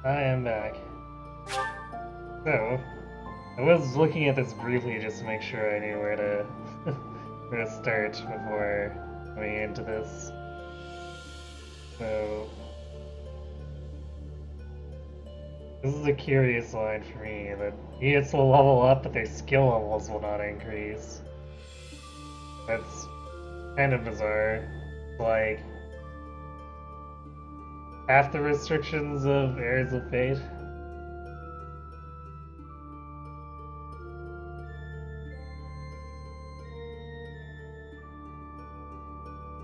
I am back. So, I was looking at this briefly just to make sure I knew where to where to start before going into this. So, this is a curious line for me that units will level up, but their skill levels will not increase. That's kind of bizarre. Like half the restrictions of Heirs of Fate.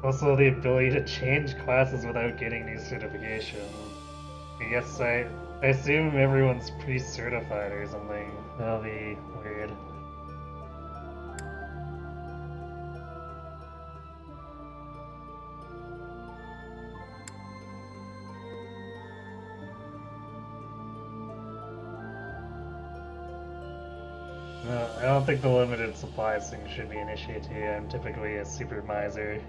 Also, the ability to change classes without getting new certification. I guess I assume everyone's pre-certified or something. That'll be weird. No, I don't think the limited supplies thing should be an issue too. I'm typically a super miser.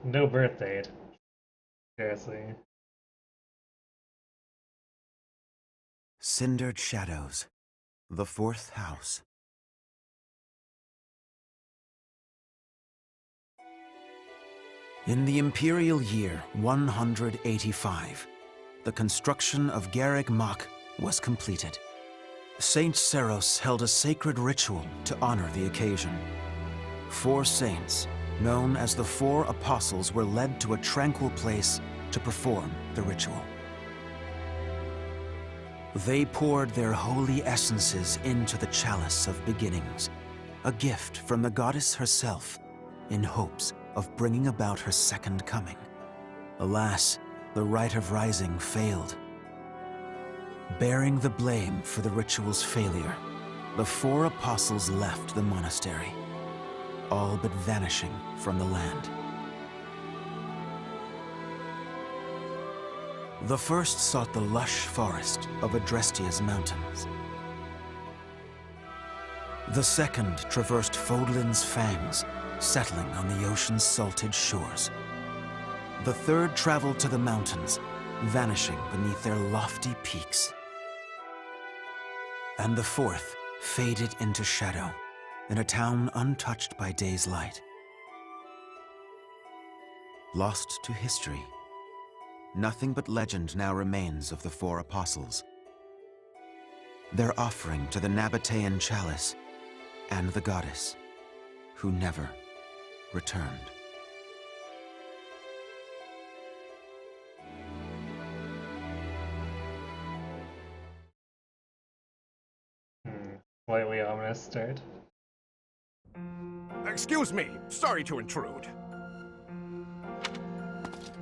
No birth date. Seriously. Cindered Shadows, the fourth house. In the imperial year 185, the construction of Garreg Mach was completed. Saint Seros held a sacred ritual to honor the occasion. 4 saints, known as the 4 Apostles, were led to a tranquil place to perform the ritual. They poured their holy essences into the chalice of beginnings, a gift from the goddess herself, in hopes of bringing about her second coming. Alas, the rite of rising failed. Bearing the blame for the ritual's failure, the 4 apostles left the monastery, all but vanishing from the land. The first sought the lush forest of Adrestia's mountains. The second traversed Fodlin's fangs, settling on the ocean's salted shores. The third traveled to the mountains, vanishing beneath their lofty peaks. And the fourth faded into shadow, in a town untouched by day's light. Lost to history, nothing but legend now remains of the 4 apostles. Their offering to the Nabatean chalice and the goddess, who never returned. Slightly ominous start. Excuse me, sorry to intrude.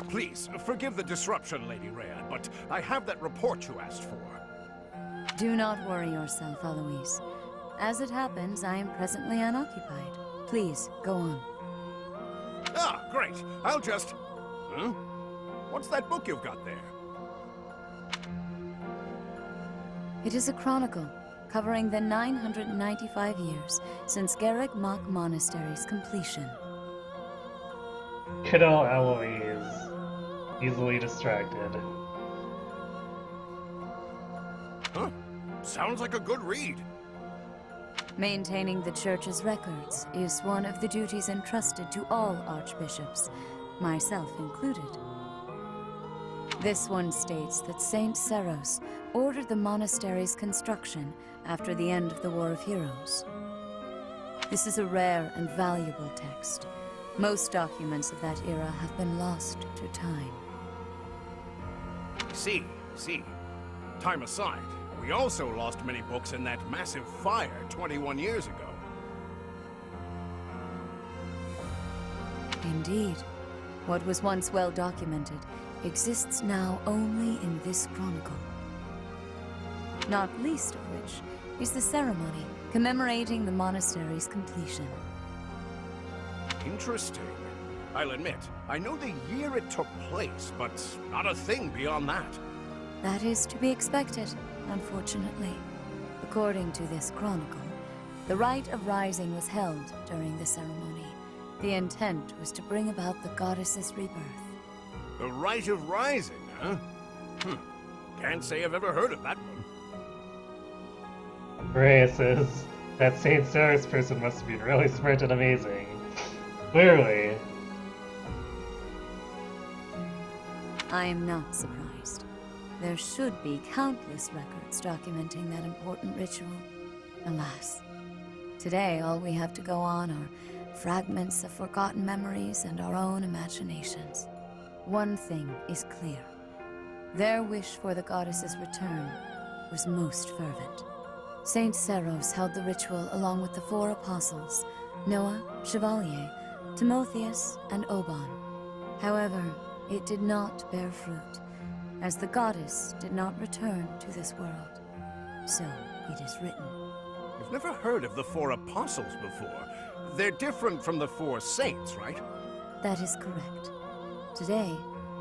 Please, forgive the disruption, Lady Rhea, but I have that report you asked for. Do not worry yourself, Eloise. As it happens, I am presently unoccupied. Please, go on. Ah, great. I'll just... Huh? What's that book you've got there? It is a chronicle, covering the 995 years since Garreg Mach Monastery's completion. Good old Eloise. Easily distracted. Huh? Sounds like a good read. Maintaining the Church's records is one of the duties entrusted to all archbishops, myself included. This one states that Saint Seros ordered the monastery's construction after the end of the War of Heroes. This is a rare and valuable text. Most documents of that era have been lost to time. See. Time aside, we also lost many books in that massive fire 21 years ago. Indeed. What was once well documented exists now only in this chronicle. Not least of which is the ceremony commemorating the monastery's completion. Interesting. I'll admit, I know the year it took place, but not a thing beyond that. That is to be expected, unfortunately. According to this chronicle, the rite of rising was held during the ceremony. The intent was to bring about the goddess's rebirth. The Rite of Rising, huh? Can't say I've ever heard of that one. Rhea says, that St. Cyrus person must have been really smart and amazing. Clearly. I am not surprised. There should be countless records documenting that important ritual. Alas, today all we have to go on are fragments of forgotten memories and our own imaginations. One thing is clear. Their wish for the goddess's return was most fervent. Saint Seros held the ritual along with the 4 apostles, Noah, Chevalier, Timotheus, and Oban. However, it did not bear fruit, as the goddess did not return to this world. So it is written. I've never heard of the 4 apostles before. They're different from the 4 saints, right? That is correct. Today,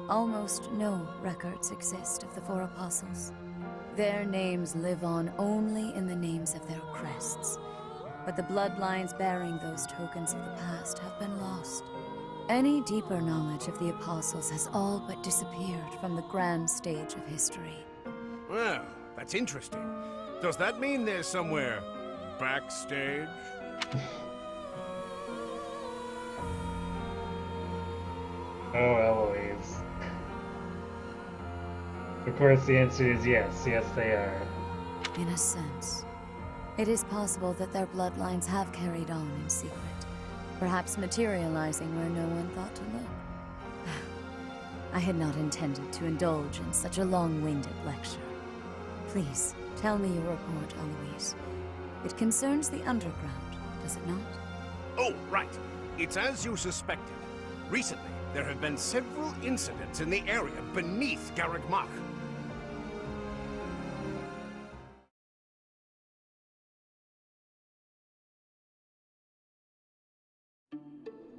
almost no records exist of the 4 apostles. Their names live on only in the names of their crests, but the bloodlines bearing those tokens of the past have been lost. Any deeper knowledge of the apostles has all but disappeared from the grand stage of history. Well, that's interesting. Does that mean they're somewhere backstage? Oh, Eloise. Of course, the answer is yes. Yes, they are. In a sense, it is possible that their bloodlines have carried on in secret, perhaps materializing where no one thought to look. I had not intended to indulge in such a long-winded lecture. Please, tell me your report, Eloise. It concerns the underground, does it not? Oh, right. It's as you suspected. Recently, there have been several incidents in the area beneath Garreg Mach.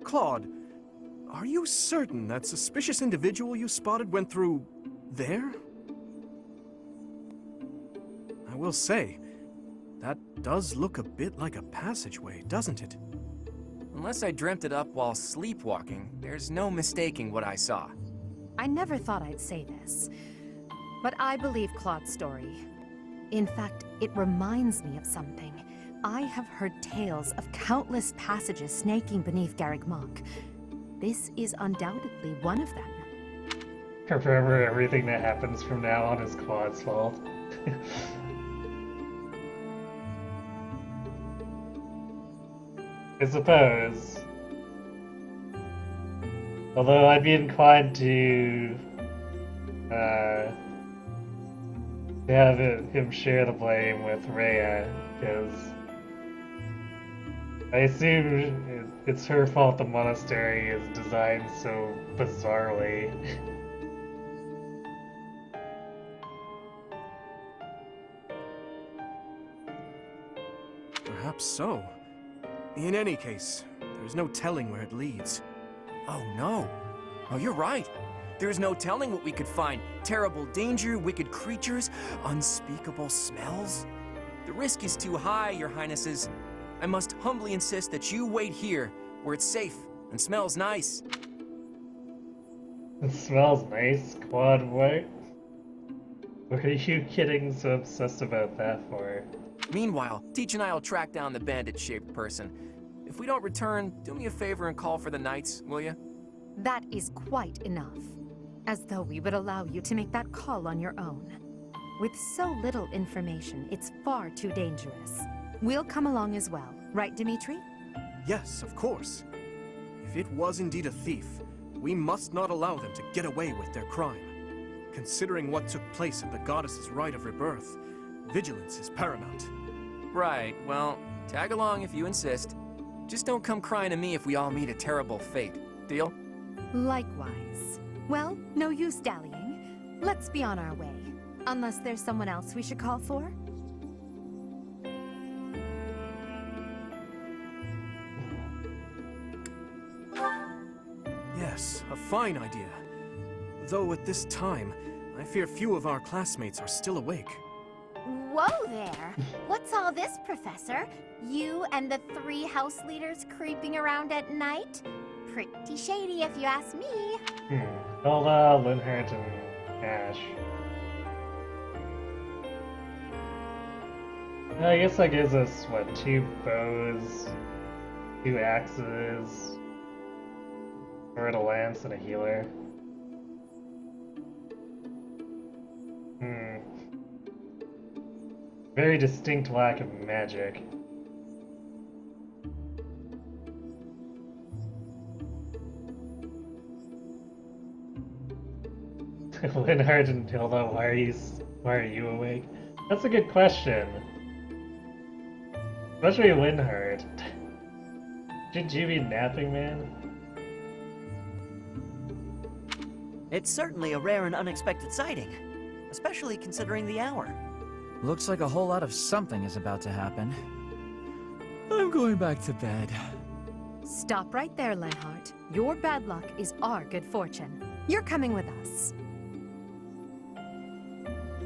Claude, are you certain that suspicious individual you spotted went through there? I will say, that does look a bit like a passageway, doesn't it? Unless I dreamt it up while sleepwalking, there's no mistaking what I saw. I never thought I'd say this, but I believe Claude's story. In fact, it reminds me of something. I have heard tales of countless passages snaking beneath Garreg Mach. This is undoubtedly one of them. Forever, everything that happens from now on is Claude's fault. I suppose. Although I'd be inclined to have him share the blame with Rhea, because I assume it's her fault the monastery is designed so bizarrely. Perhaps so. In any case, there's no telling where it leads. Oh no. Oh, you're right. There's no telling what we could find. Terrible danger, wicked creatures, unspeakable smells. The risk is too high, your highnesses. I must humbly insist that you wait here, where it's safe and smells nice. It smells nice, Claude, what? What are you getting so obsessed about that for? Meanwhile, Teach and I'll track down the bandit-shaped person. If we don't return, do me a favor and call for the knights, will you? That is quite enough. As though we would allow you to make that call on your own. With so little information, it's far too dangerous. We'll come along as well, right, Dimitri? Yes, of course. If it was indeed a thief, we must not allow them to get away with their crime. Considering what took place at the goddess's rite of rebirth, vigilance is paramount. Right, well, tag along if you insist. Just don't come crying to me if we all meet a terrible fate. Deal? Likewise. Well, no use dallying. Let's be on our way. Unless there's someone else we should call for? Yes, a fine idea. Though at this time, I fear few of our classmates are still awake. Whoa there! What's all this, Professor? You and the 3 house leaders creeping around at night? Pretty shady if you ask me. Hilda, Linhardt, and Ash. I guess that gives us, what, 2 bows, 2 axes, sword, a lance, and a healer. Very distinct lack of magic. Linhardt and Hilda, why are you awake? That's a good question. Especially Linhardt. Should you be napping, man? It's certainly a rare and unexpected sighting, especially considering the hour. Looks like a whole lot of something is about to happen. I'm going back to bed. Stop right there, Linhardt. Your bad luck is our good fortune. You're coming with us.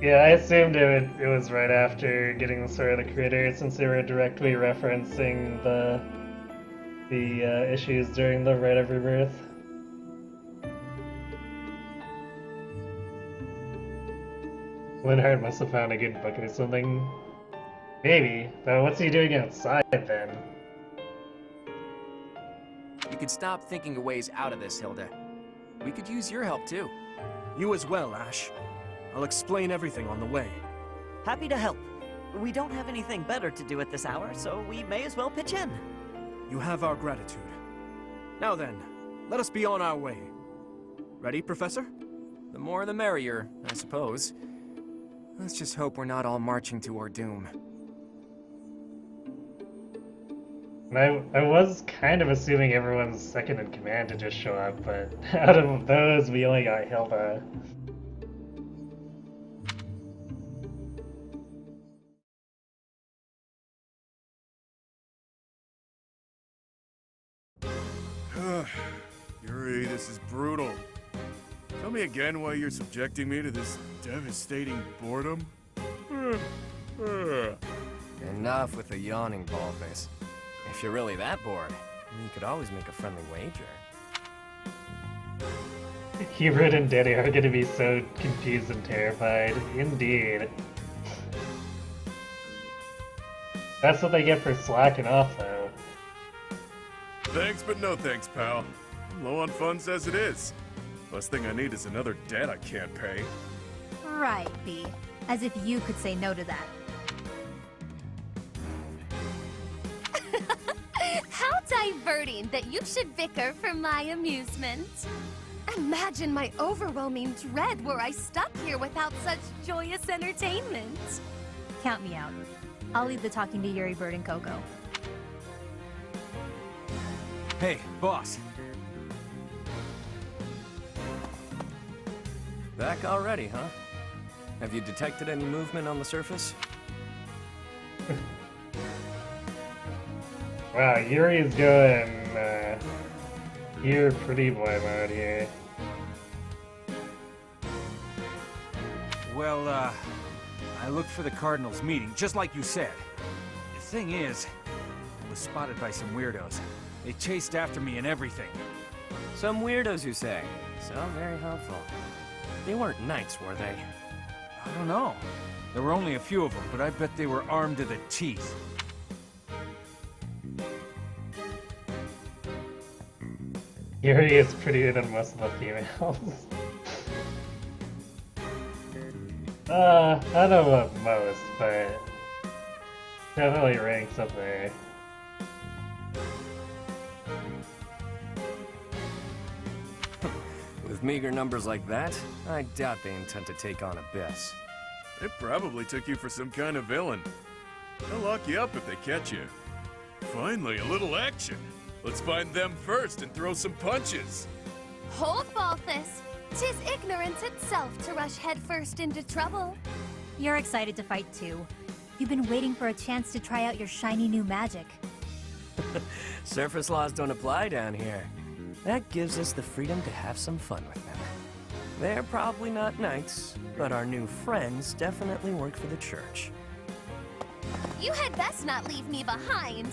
Yeah, I assumed it was right after getting the Sword of the Critter, since they were directly referencing the issues during the Rite of Rebirth. Linhardt must have found a good book or something. Maybe. Though what's he doing outside then? You could stop thinking of ways out of this, Hilda. We could use your help, too. You as well, Ash. I'll explain everything on the way. Happy to help. We don't have anything better to do at this hour, so we may as well pitch in. You have our gratitude. Now then, let us be on our way. Ready, Professor? The more the merrier, I suppose. Let's just hope we're not all marching to our doom. I was kind of assuming everyone's second in command to just show up, but out of those, we only got Hilda. Yuri, this is brutal. Tell me again why you're subjecting me to this devastating boredom? Enough with the yawning, Baldface. If you're really that bored, you could always make a friendly wager. Hubert and Danny are going to be so confused and terrified. Indeed. That's what they get for slacking off, though. Thanks, but no thanks, pal. I'm low on funds as it is. Last thing I need is another debt I can't pay. Right, B. As if you could say no to that. How diverting that you should bicker for my amusement. Imagine my overwhelming dread were I stuck here without such joyous entertainment. Count me out. I'll leave the talking to Yuri, Bird, and Coco. Hey, boss. Back already, huh? Have you detected any movement on the surface? Wow, Yuri's going, you're pretty boy mode here. Well, I looked for the Cardinals meeting, just like you said. The thing is, I was spotted by some weirdos. They chased after me and everything. Some weirdos, you say? So very helpful. They weren't knights, were they? I don't know. There were only a few of them, but I bet they were armed to the teeth. Yuri is prettier than most of the females. I don't know about most, but definitely ranks up there. With meager numbers like that, I doubt they intend to take on Abyss. They probably took you for some kind of villain. They'll lock you up if they catch you. Finally, a little action. Let's find them first and throw some punches. Hold, Balthus! 'Tis ignorance itself to rush headfirst into trouble. You're excited to fight too. You've been waiting for a chance to try out your shiny new magic. Surface laws don't apply down here. That gives us the freedom to have some fun with them. They're probably not knights, but our new friends definitely work for the church. You had best not leave me behind.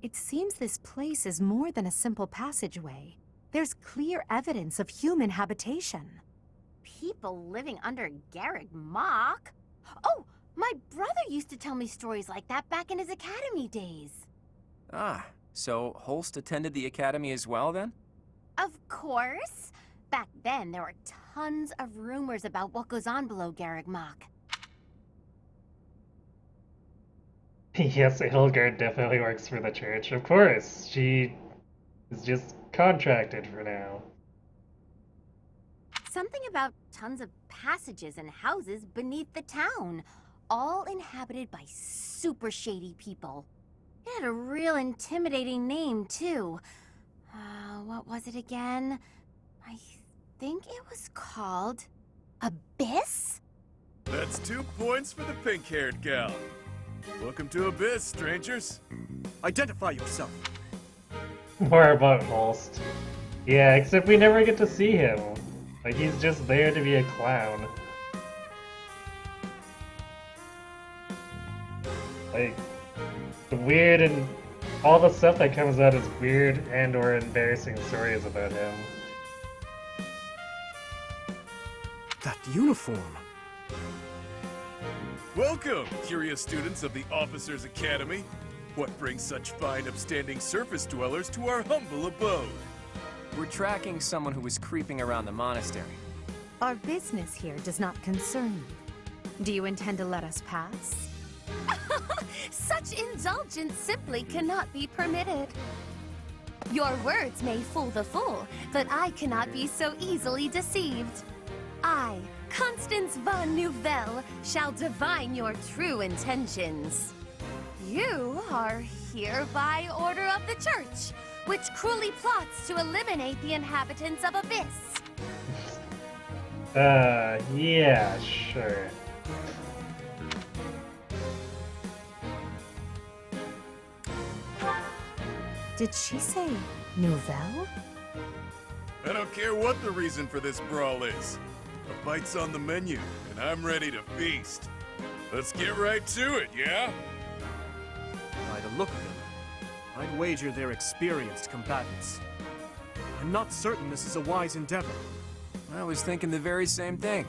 It seems this place is more than a simple passageway. There's clear evidence of human habitation. People living under Garreg Mach? Oh, my brother used to tell me stories like that back in his academy days. Ah, so Holst attended the academy as well then? Of course. Back then, there were tons of rumors about what goes on below Garreg Mach. Yes, Hildegard definitely works for the church. Of course, she is just contracted for now. Something about tons of passages and houses beneath the town, all inhabited by super shady people. It had a real intimidating name, too. What was it again? I think it was called Abyss? That's 2 points for the pink-haired gal. Welcome to Abyss, strangers. Identify yourself. More about Holst. Yeah, except we never get to see him. Like, he's just there to be a clown. Like, the weird and all the stuff that comes out is weird and or embarrassing stories about him. That uniform. Welcome, curious students of the Officers' Academy. What brings such fine, upstanding surface dwellers to our humble abode? We're tracking someone who was creeping around the monastery. Our business here does not concern you. Do you intend to let us pass? Such indulgence simply cannot be permitted. Your words may fool the fool, but I cannot be so easily deceived. I, Constance von Nouvelle, shall divine your true intentions. You are here by order of the church, which cruelly plots to eliminate the inhabitants of Abyss. Yeah, sure. Did she say Nouvelle? I don't care what the reason for this brawl is. A bite's on the menu, and I'm ready to feast. Let's get right to it, yeah? By the look of them, I'd wager they're experienced combatants. I'm not certain this is a wise endeavor. I was thinking the very same thing.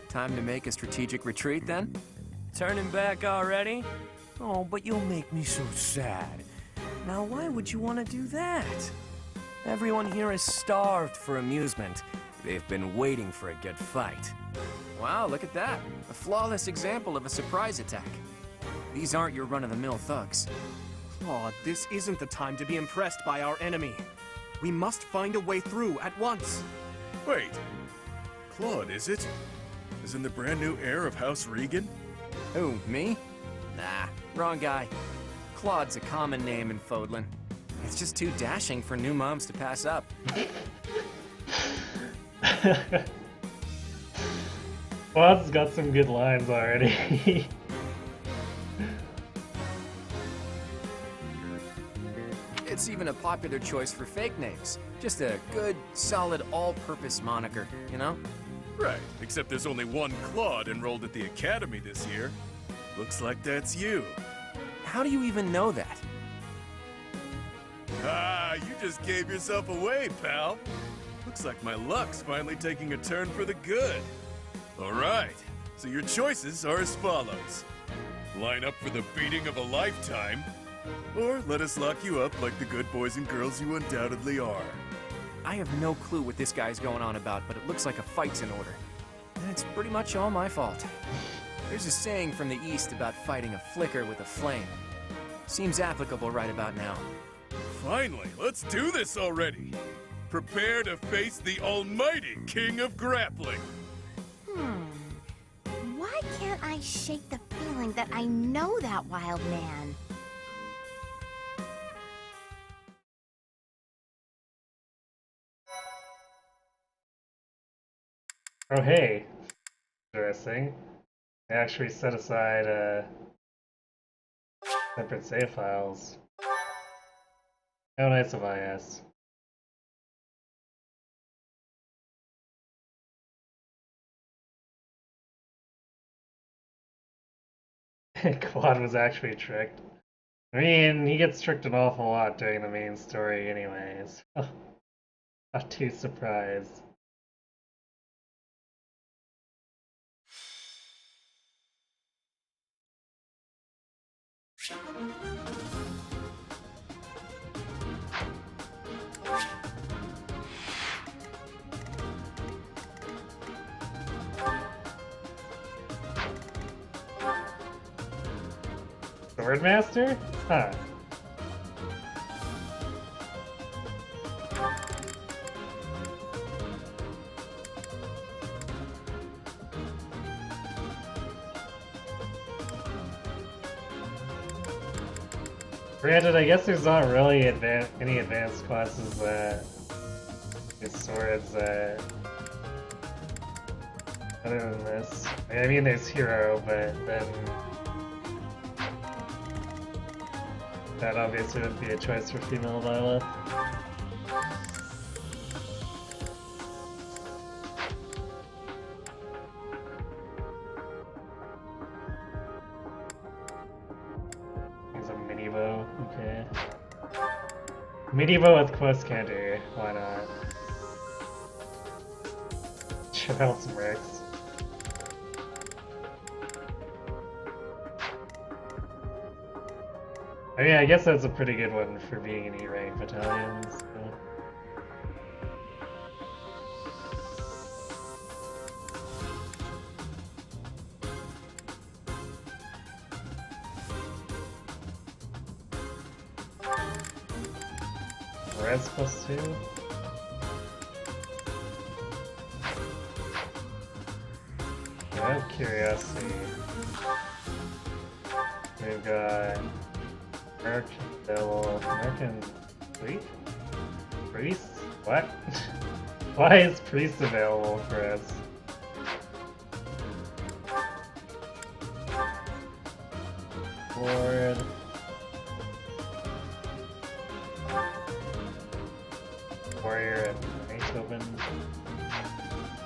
Time to make a strategic retreat, then? Turning back already? Oh, but you'll make me so sad. Now, why would you want to do that? Everyone here is starved for amusement. They've been waiting for a good fight. Wow, look at that. A flawless example of a surprise attack. These aren't your run-of-the-mill thugs. Claude, this isn't the time to be impressed by our enemy. We must find a way through at once. Wait. Claude, is it? Is in the brand new heir of House Regan? Who, me? Nah, wrong guy. Claude's a common name in Fodlan. It's just too dashing for new moms to pass up. Claude's got some good lines already. It's even a popular choice for fake names. Just a good, solid, all-purpose moniker, you know? Right, except there's only one Claude enrolled at the Academy this year. Looks like that's you. How do you even know that? Ah, you just gave yourself away, pal. Looks like my luck's finally taking a turn for the good. All right, so your choices are as follows. Line up for the beating of a lifetime, or let us lock you up like the good boys and girls you undoubtedly are. I have no clue what this guy's going on about, but it looks like a fight's in order. And it's pretty much all my fault. There's a saying from the East about fighting a flicker with a flame. Seems applicable right about now. Finally, let's do this already. Prepare to face the almighty King of Grappling. Why can't I shake the feeling that I know that wild man? Oh hey, interesting. They actually set aside separate save files. How nice of IS. Quad was actually tricked. I mean, he gets tricked an awful lot during the main story anyways. Not too surprised. Swordmaster? Huh. Granted, I guess there's not really any advanced classes that use swords other than this. I mean, there's hero, but then that obviously would be a choice for female Violet. He's a mini bow, okay. Mini bow with close counter, why not? Should out some Rex. I mean, I guess that's a pretty good one for being an E-rank battalion, so. Res +2? Out of curiosity, we've got American Priest? What? Why is Priest available for us? Lord. Warrior and Beethoven.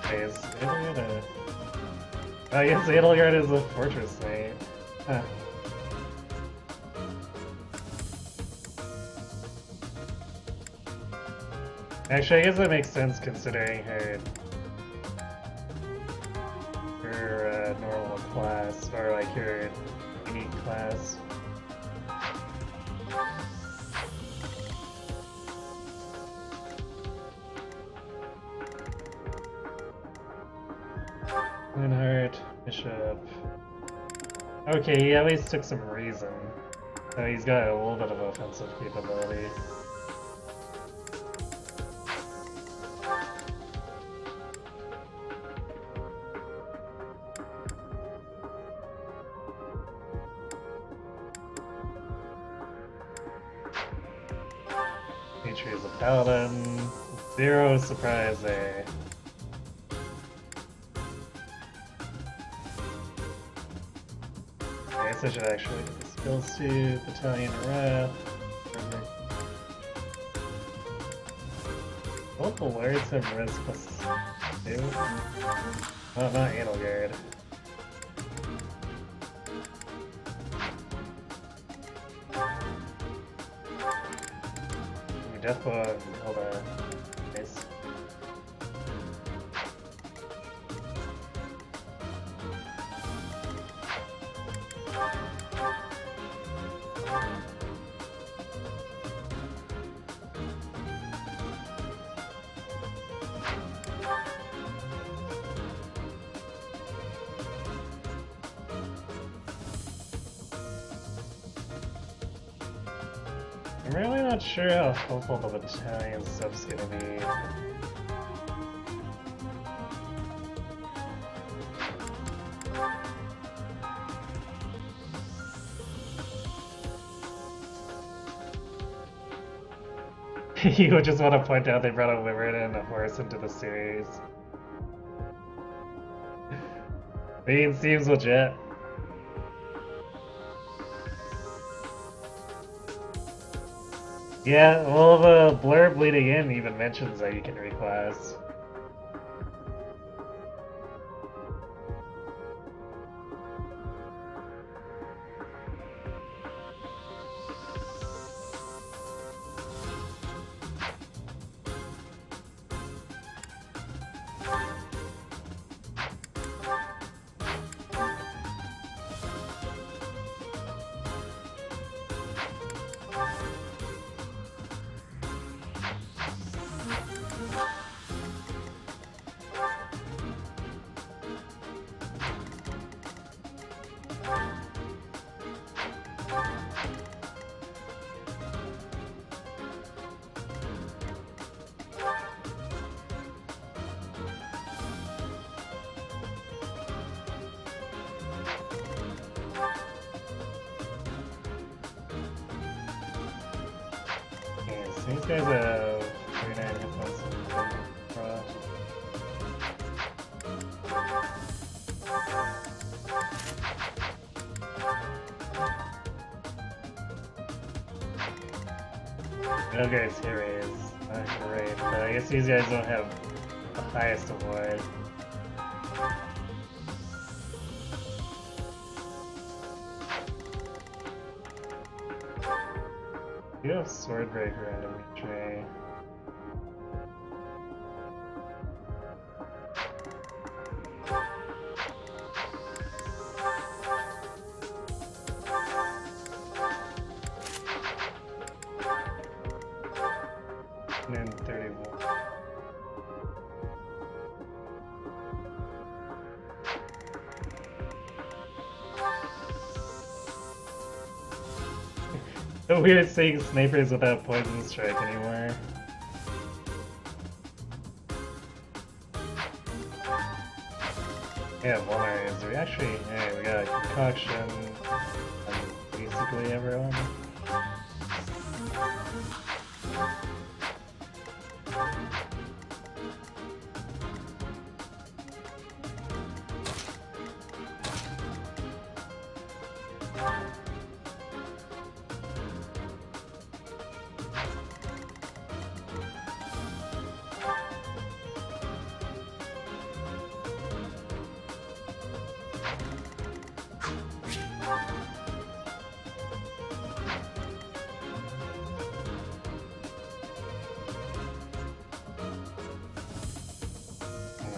Okay, is Edelgard a... I guess Edelgard is a fortress knight. Huh. Actually, I guess that makes sense considering her normal class, or like her unique class. Linhardt, Bishop. Okay, he at least took some reason. So he's got a little bit of offensive capability. Dimitri is a paladin. Zero surprise there. I guess I should actually get the skills to Battalion Wrath. Both the lords have res +2. Oh, not Edelgard. Deathblow and Hilda. Nice. I'm really not sure how helpful the battalion stuff's gonna be. You just want to point out they brought a wyvern and a horse into the series. I mean, seems legit. Yeah, well, the blurb leading in even mentions that you can reclass. These guys have 39 hit points. No guys, hit rate is not great, but I guess these guys don't have the highest avoid. You have Swordbreaker enemy tray. And then 31. So weird seeing snipers without poison strike anymore. Yeah, one areas. We actually, hey, we got a concoction on basically everyone.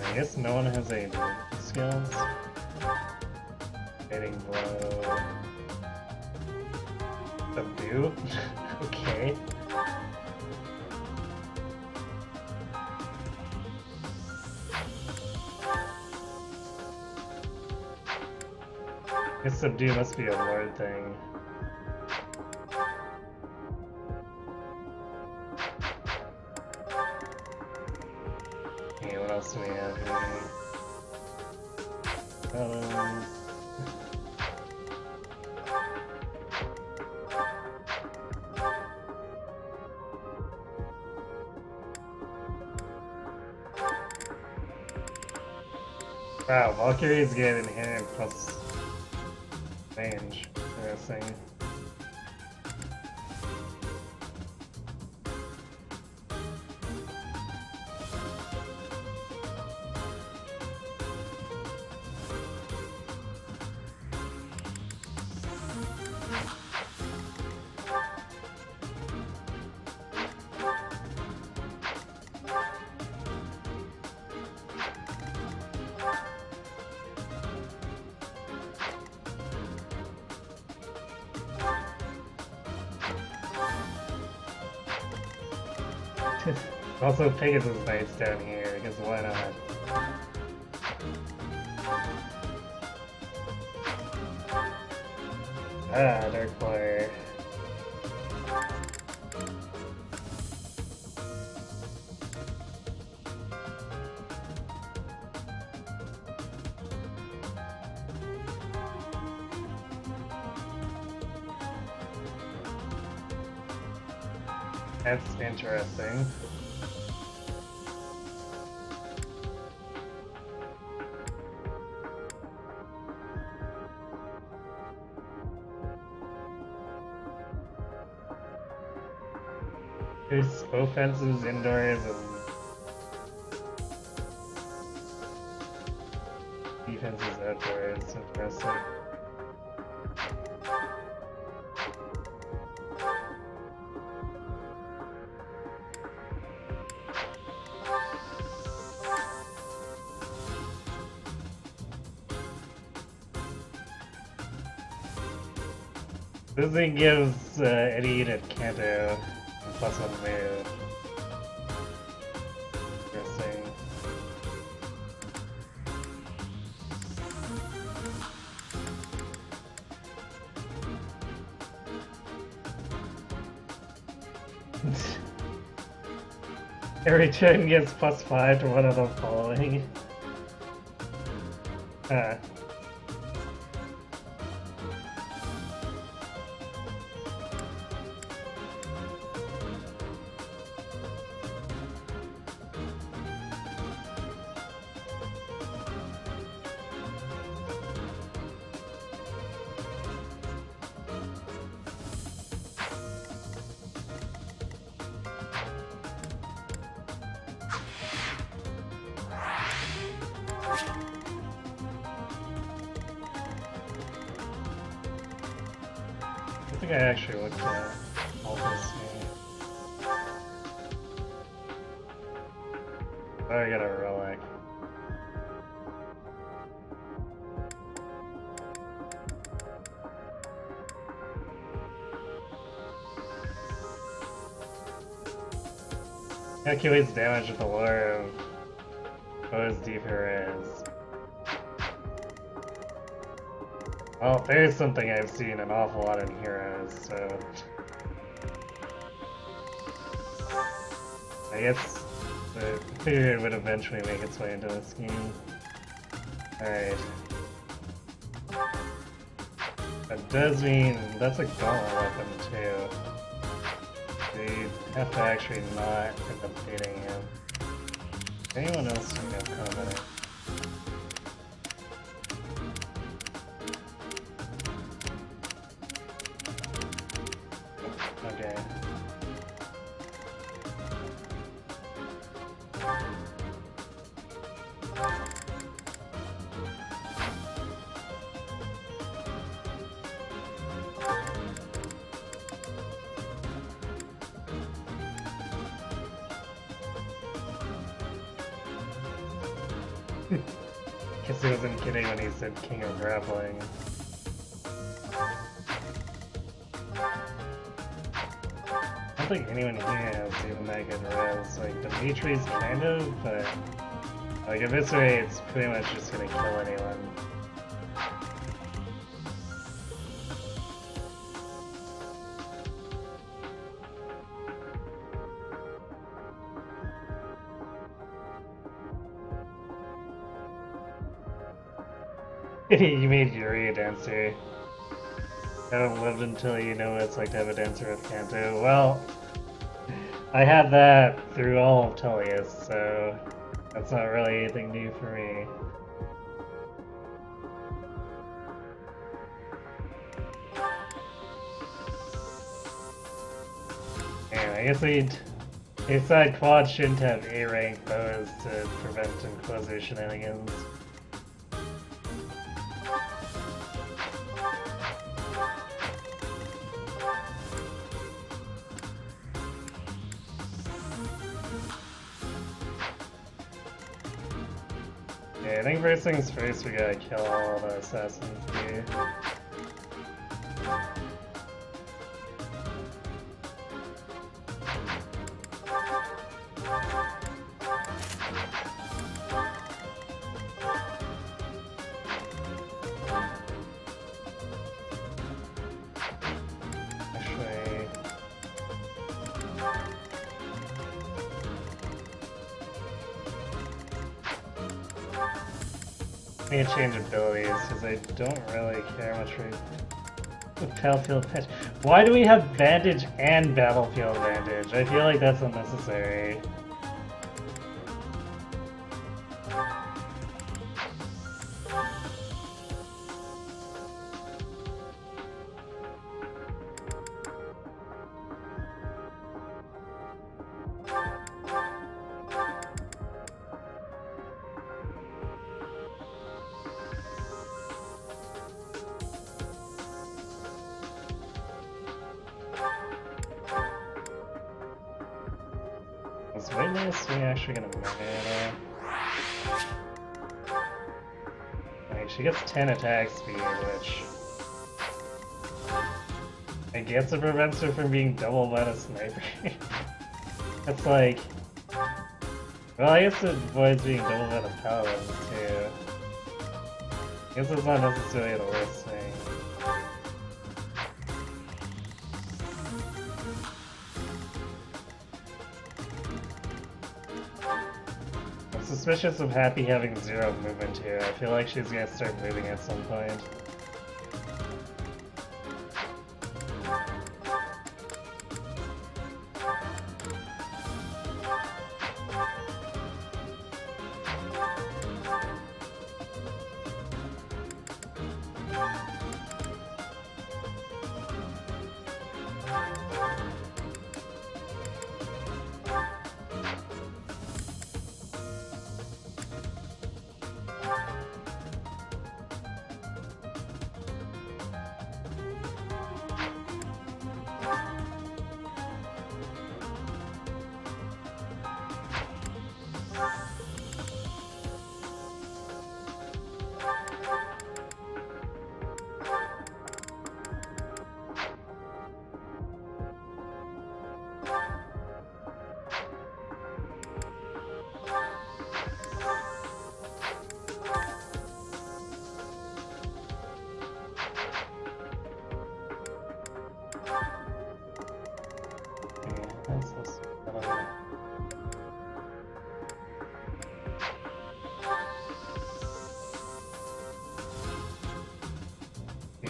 I guess no one has any skills. Hitting blow. Subdue? Okay. This subdue must be a lord thing. Okay, what else do we have here? Wow, Valkyries get inherent plus range. Interesting. Also, Pegasus Knight's down here, because why not? Ah, Dark Player. That's interesting. There's offenses indoors and defenses outdoors. Interesting. This thing gives any unit Kanto plus one move. Interesting. Every turn gets +5 to one of the following. I think I actually looked at all this here. Oh, I got a relic. Calculates damage with the lure of foes deeper is. Well, there's something I've seen an awful lot in Heroes, so... I guess the figure it would eventually make its way into this game. Alright. That does mean that's a gauntlet weapon too. So you have to actually not end up hitting him. Anyone else who have combat? Okay. Guess he wasn't kidding when he said King of Grappling. I don't think anyone here has even that good res. Like, Dimitri's kind of, but... Like, in this way, it's pretty much just gonna kill anyone. You made Yuri a dancer. Haven't lived until you know what it's like to have a dancer with Kanto. Well, I had that through all of Tullius, so that's not really anything new for me. And I guess they said Quad shouldn't have A-rank bows to prevent Inquisitor shenanigans. Yeah, I think first things first, we gotta kill all the assassins here. Actually... I need to change abilities, because I don't really care much for Battlefield bandage. Why do we have bandage and battlefield bandage? I feel like that's unnecessary. Is Witness we actually gonna mana? Like, she gets 10 attack speed, which I guess it prevents her from being double by a sniper. That's like, well, I guess it avoids being double by the paladin too. I guess it's not necessarily the worst thing. I'm suspicious of Happy having 0 movement here. I feel like she's gonna start moving at some point.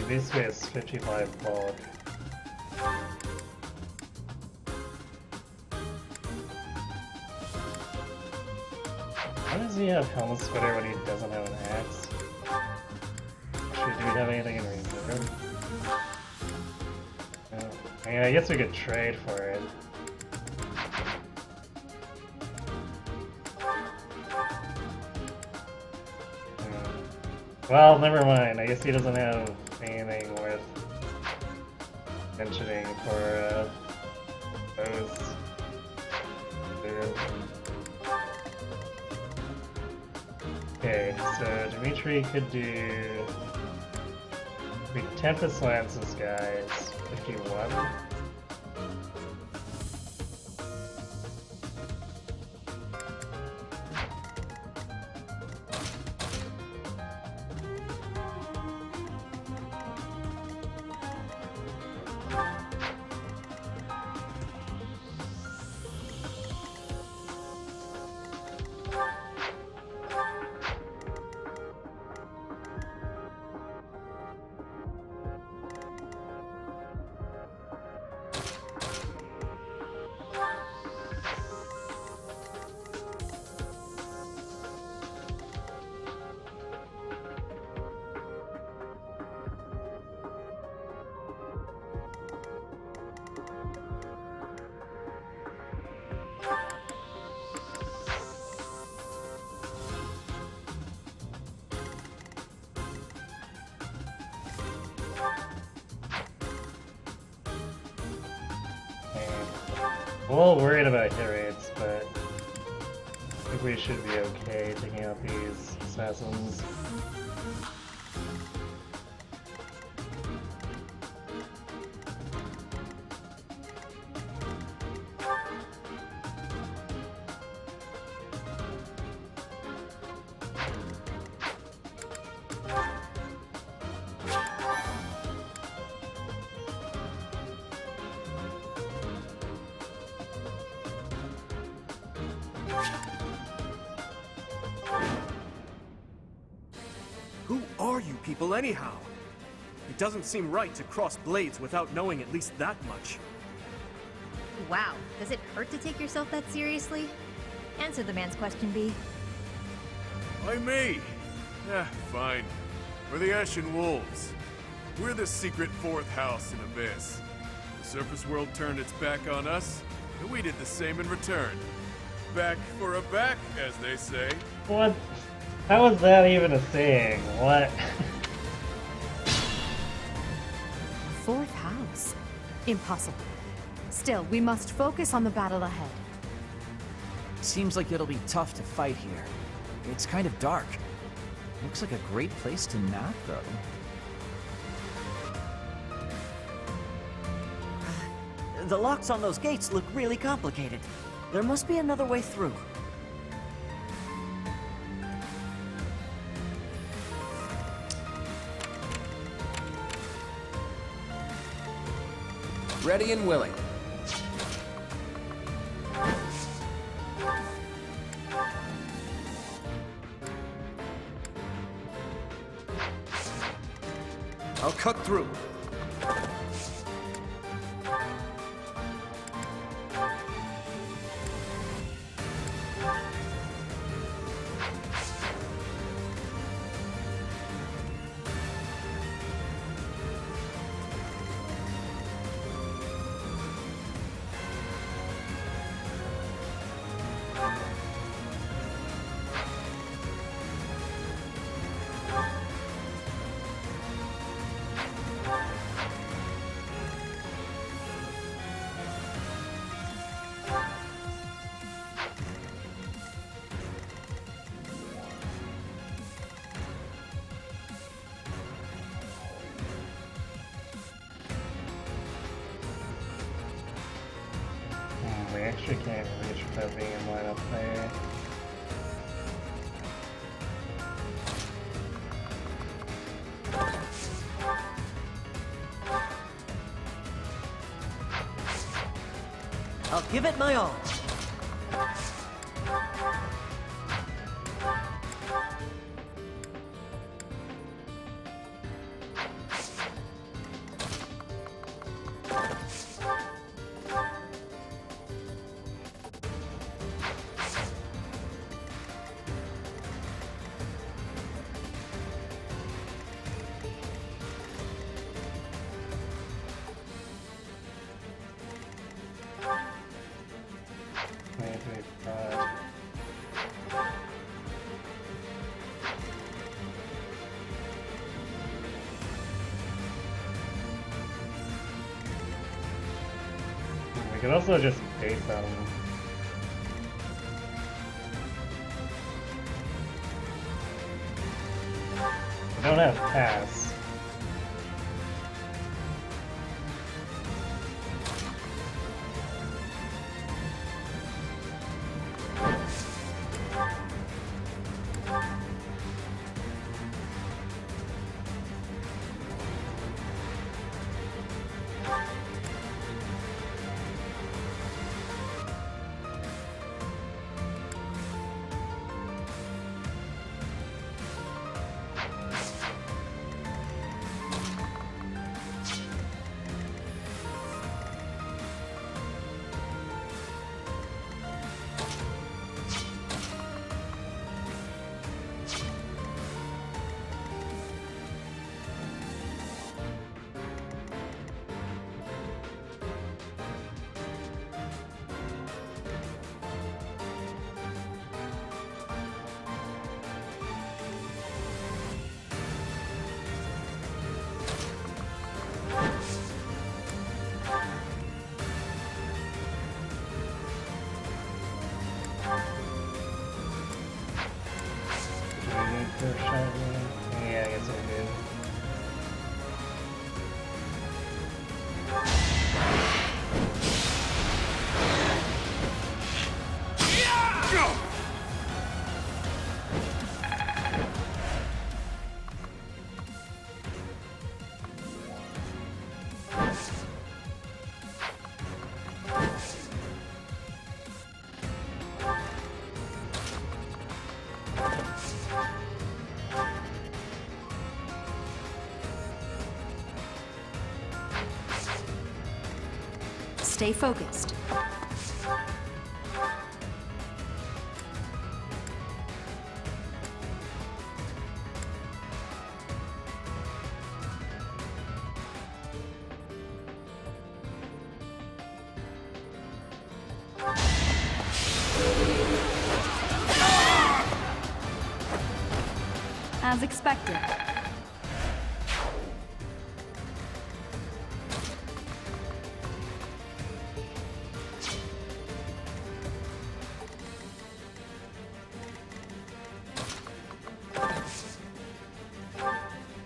Basically it's 55 bulk. Why does he have Helmet Splitter when he doesn't have an axe? Actually, do we have anything in reserve? No. I mean, I guess we could trade for it. Well, never mind. I guess he doesn't have anything worth mentioning for those. Okay, so Dimitri could do. We Tempest Lance this guy. It's 51. I'm a little worried about hit rates, but I think we should be okay taking out these assassins. Who are you people anyhow? It doesn't seem right to cross blades without knowing at least that much. Wow, does it hurt to take yourself that seriously? Answer the man's question, B. Why me? Yeah, fine. We're the Ashen Wolves. We're the secret fourth house in Abyss. The surface world turned its back on us, and we did the same in return. Back for a back, as they say. What? How is that even a saying? What? Fourth house? Impossible. Still, we must focus on the battle ahead. Seems like it'll be tough to fight here. It's kind of dark. Looks like a great place to nap, though. The locks on those gates look really complicated. There must be another way through. Ready and willing. I'll cut through. We actually can't reach without being in line up there. I'll give it my all. We could also just bait them. We don't have pass. Stay focused. As expected.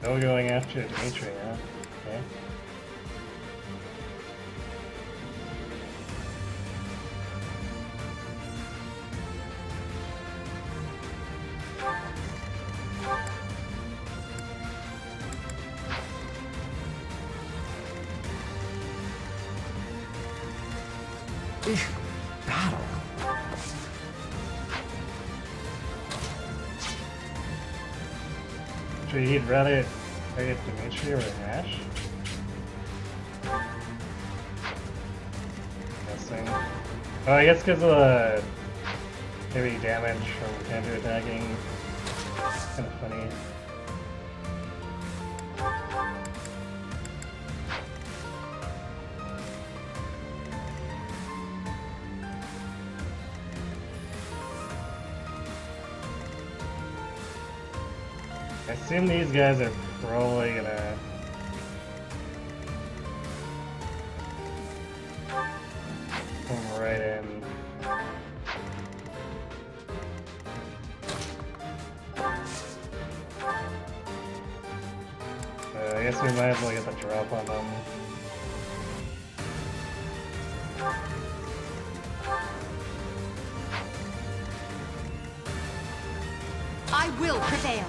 No going after Dimitri, huh? Okay. Battle. So he'd rather target Dimitri or Ash? Guessing. Oh, I guess because of the heavy damage from counter attacking. Kind of funny. I assume these guys are probably gonna come right in. I guess we might as well get the drop on them. I will prevail.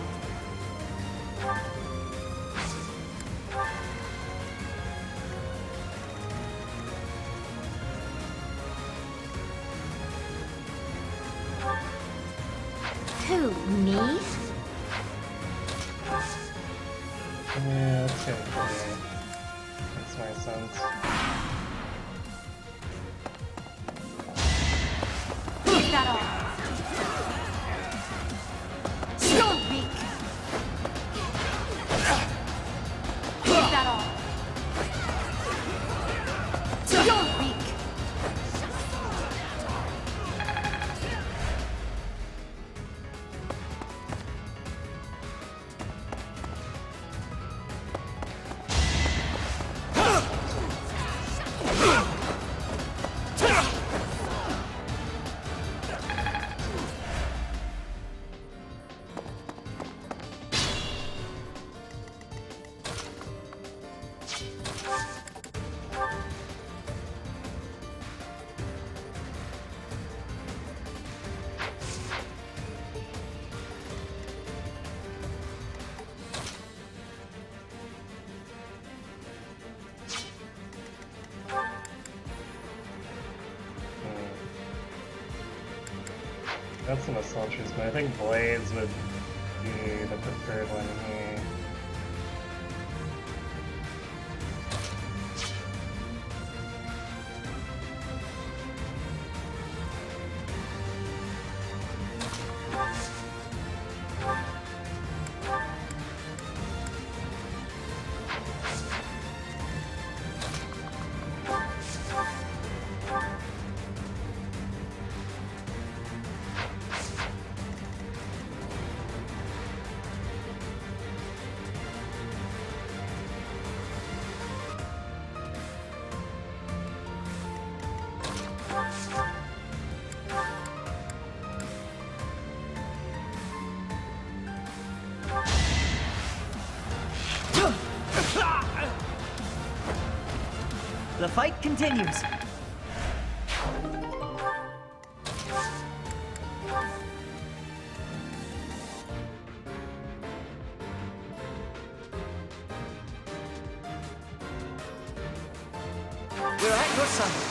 Who, me? Yeah, that's gonna be. Makes my sense. Keep that off. Still weak. Keep that off. Still weak. That's an assault choice, but I think Blades would be the preferred one here. The fight continues. We're at your side.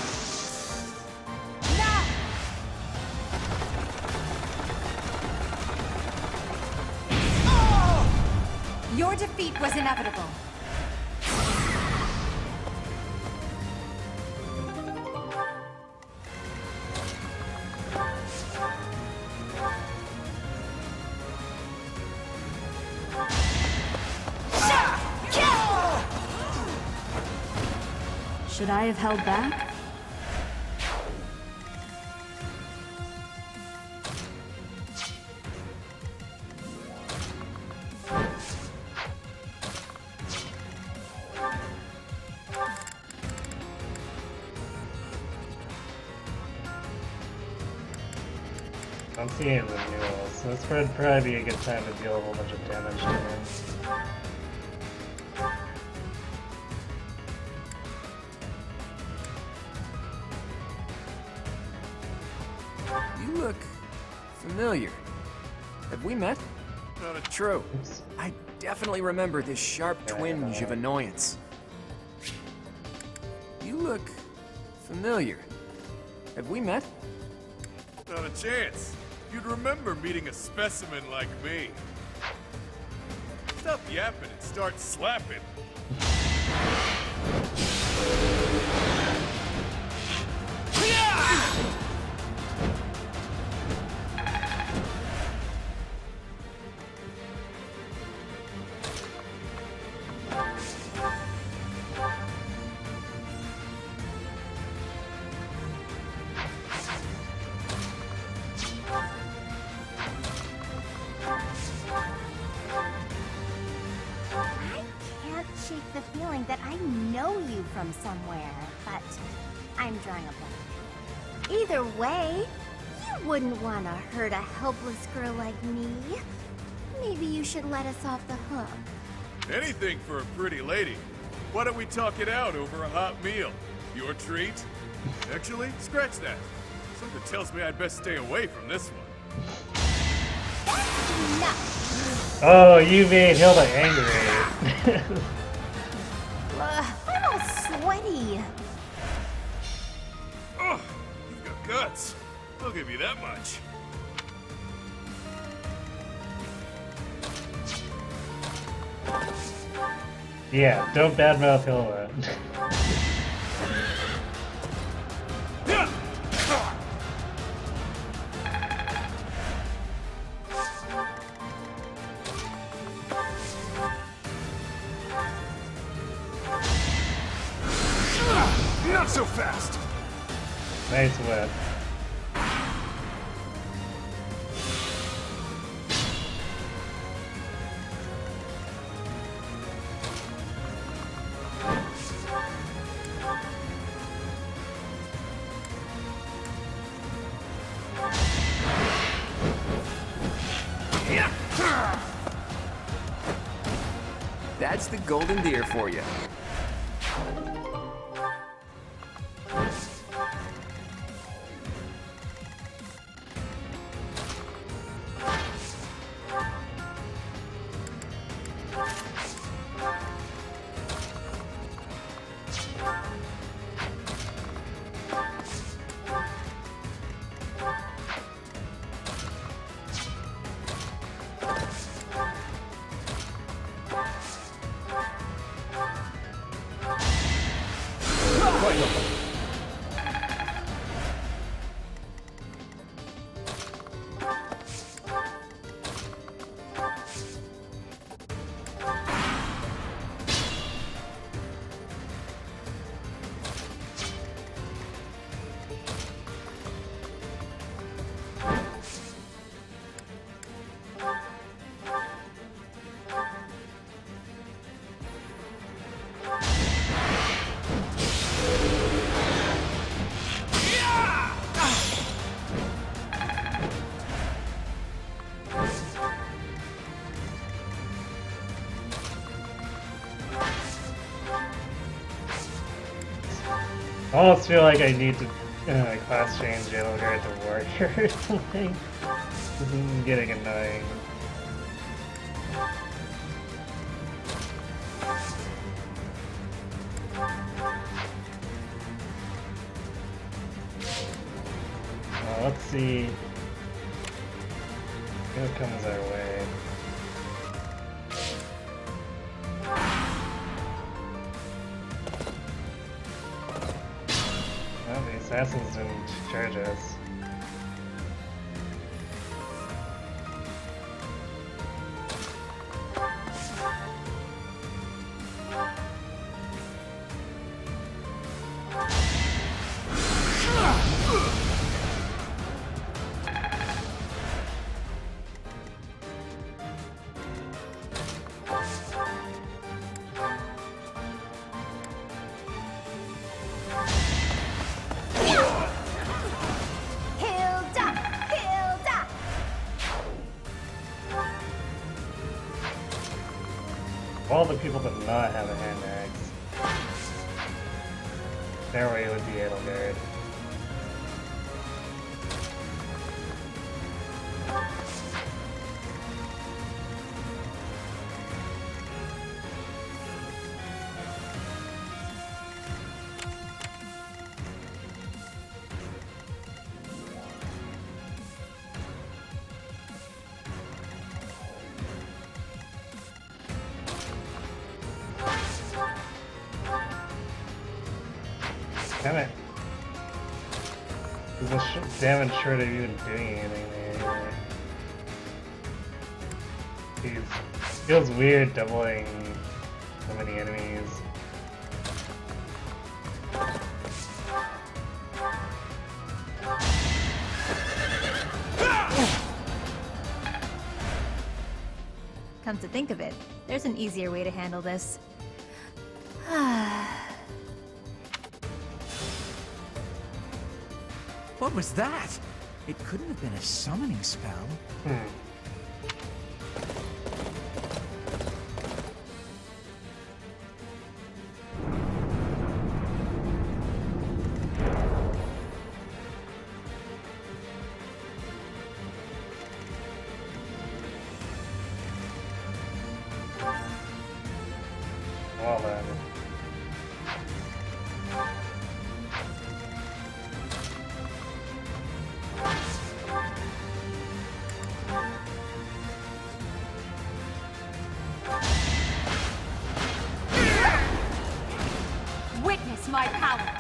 Your defeat was inevitable. Should I have held back? I'm seeing renewals, so this would probably be a good time to deal a whole bunch of damage to him. You look familiar. Have we met? Not a True. I definitely remember this sharp twinge of annoyance. You look familiar. Have we met? Not a chance. You'd remember meeting a specimen like me. Stop yapping and start slapping. Shake the feeling that I know you from somewhere, but I'm drawing a blank. Either way, you wouldn't want to hurt a helpless girl like me. Maybe you should let us off the hook. Anything for a pretty lady. Why don't we talk it out over a hot meal? Your treat? Actually, scratch that. Something tells me I'd best stay away from this one. That's enough! Oh, you made Hilda angry. I'm all sweaty. Oh, you've got guts. I'll give you that much. Yeah, don't badmouth Hilda. Not so fast! Nice whip. That's the golden deer for you. I almost feel like I need to class change Jailguard to Warrior or something. This is getting annoying. Well, let's see what comes our way. Well, the assassins didn't charge us. the people to not have a hand axe. That way it would be Edelgard. Damn it. Is this damn short of even doing anything there? Jeez. Feels weird doubling so many enemies. Come to think of it, there's an easier way to handle this. What was that? It couldn't have been a summoning spell. Well then. Witness my power!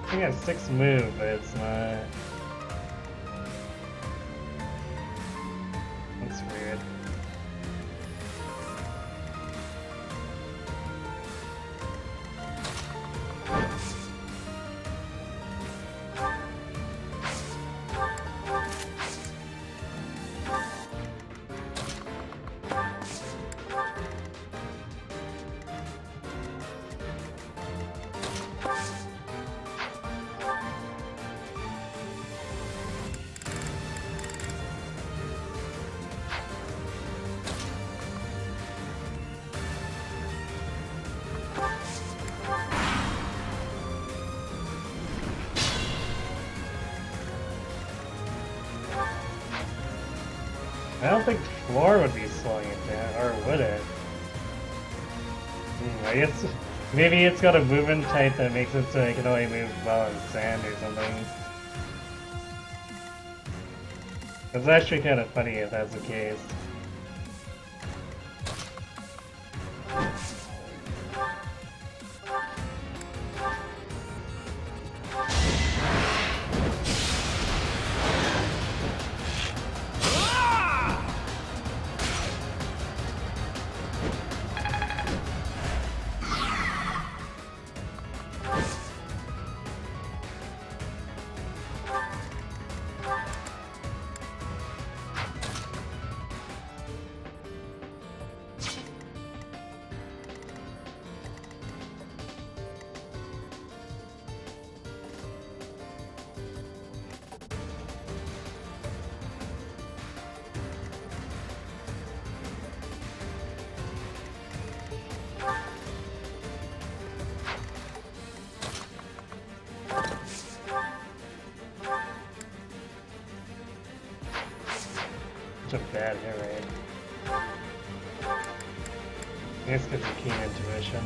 I think it has 6 move, but it's not. That's weird. I don't think floor would be slowing it down, or would it? I guess maybe it's got a movement type that makes it so it can only move well in sand or something. It's actually kind of funny if that's the case. Such a bad hit rate. I guess because of keen intuition.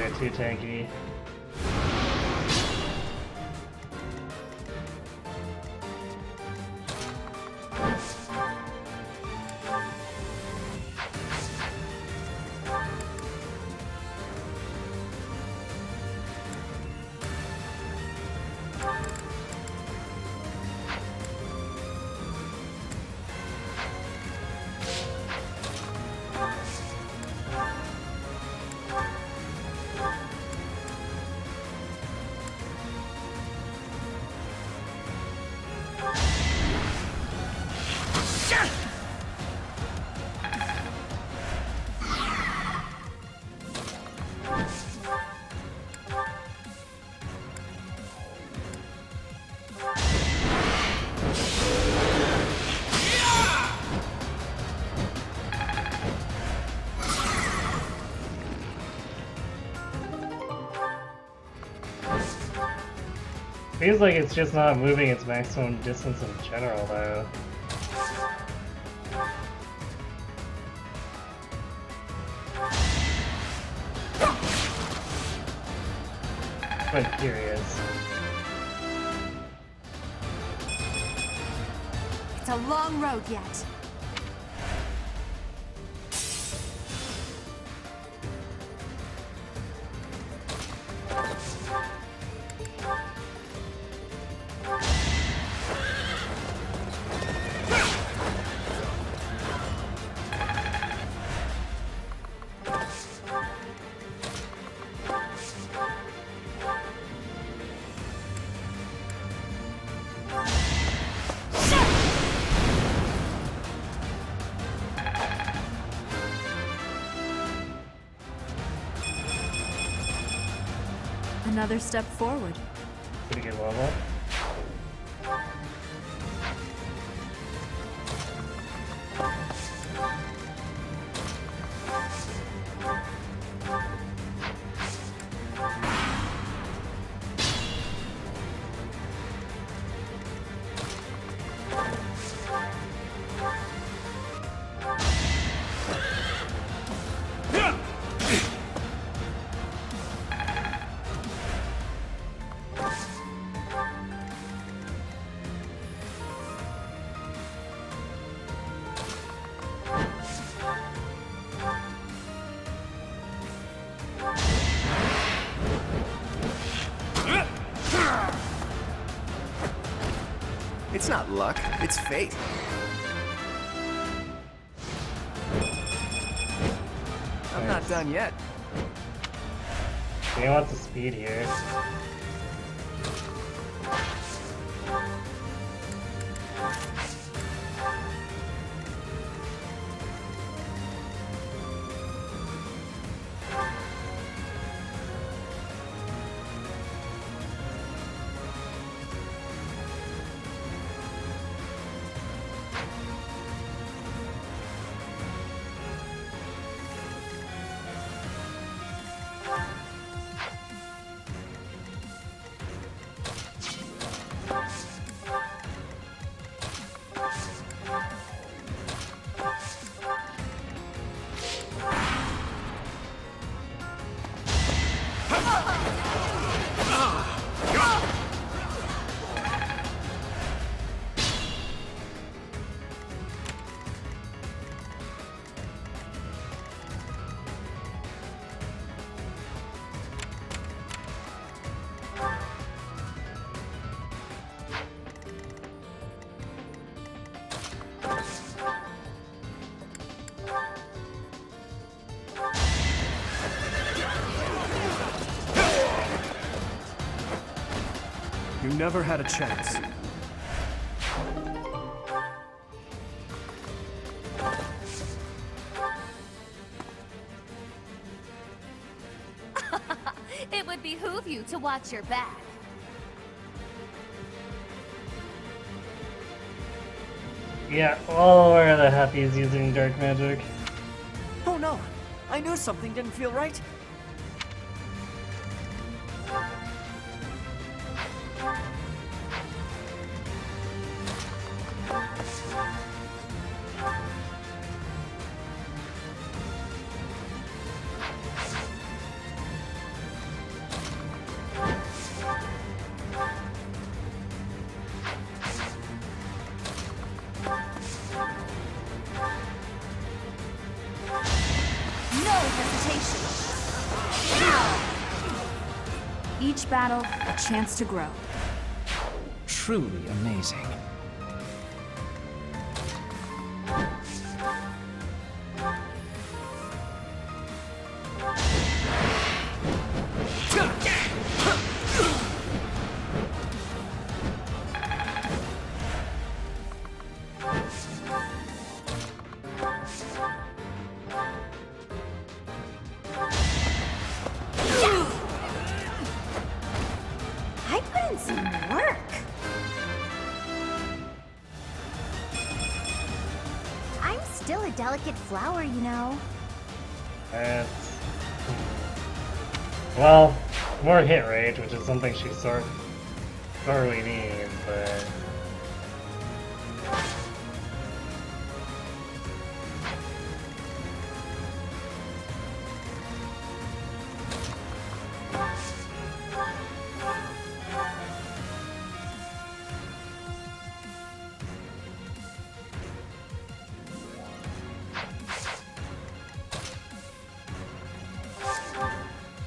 get too tanky. Seems like it's just not moving its maximum distance in general, though. I'm curious. It's a long road yet. Another step forward. Pretty good level. It's not luck, it's fate. I'm not done yet. He wants the speed here. You never had a chance. It would behoove you to watch your back. Yeah, all aware that Happy is using dark magic. Oh no! I knew something didn't feel right. transformation. Each battle, a chance to grow. Truly amazing. I put in some work. I'm still a delicate flower, you know. That's... Well, more hit rate, which is something she sorely needs, but...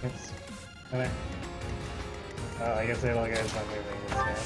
It's... I guess it'll get some moving instead.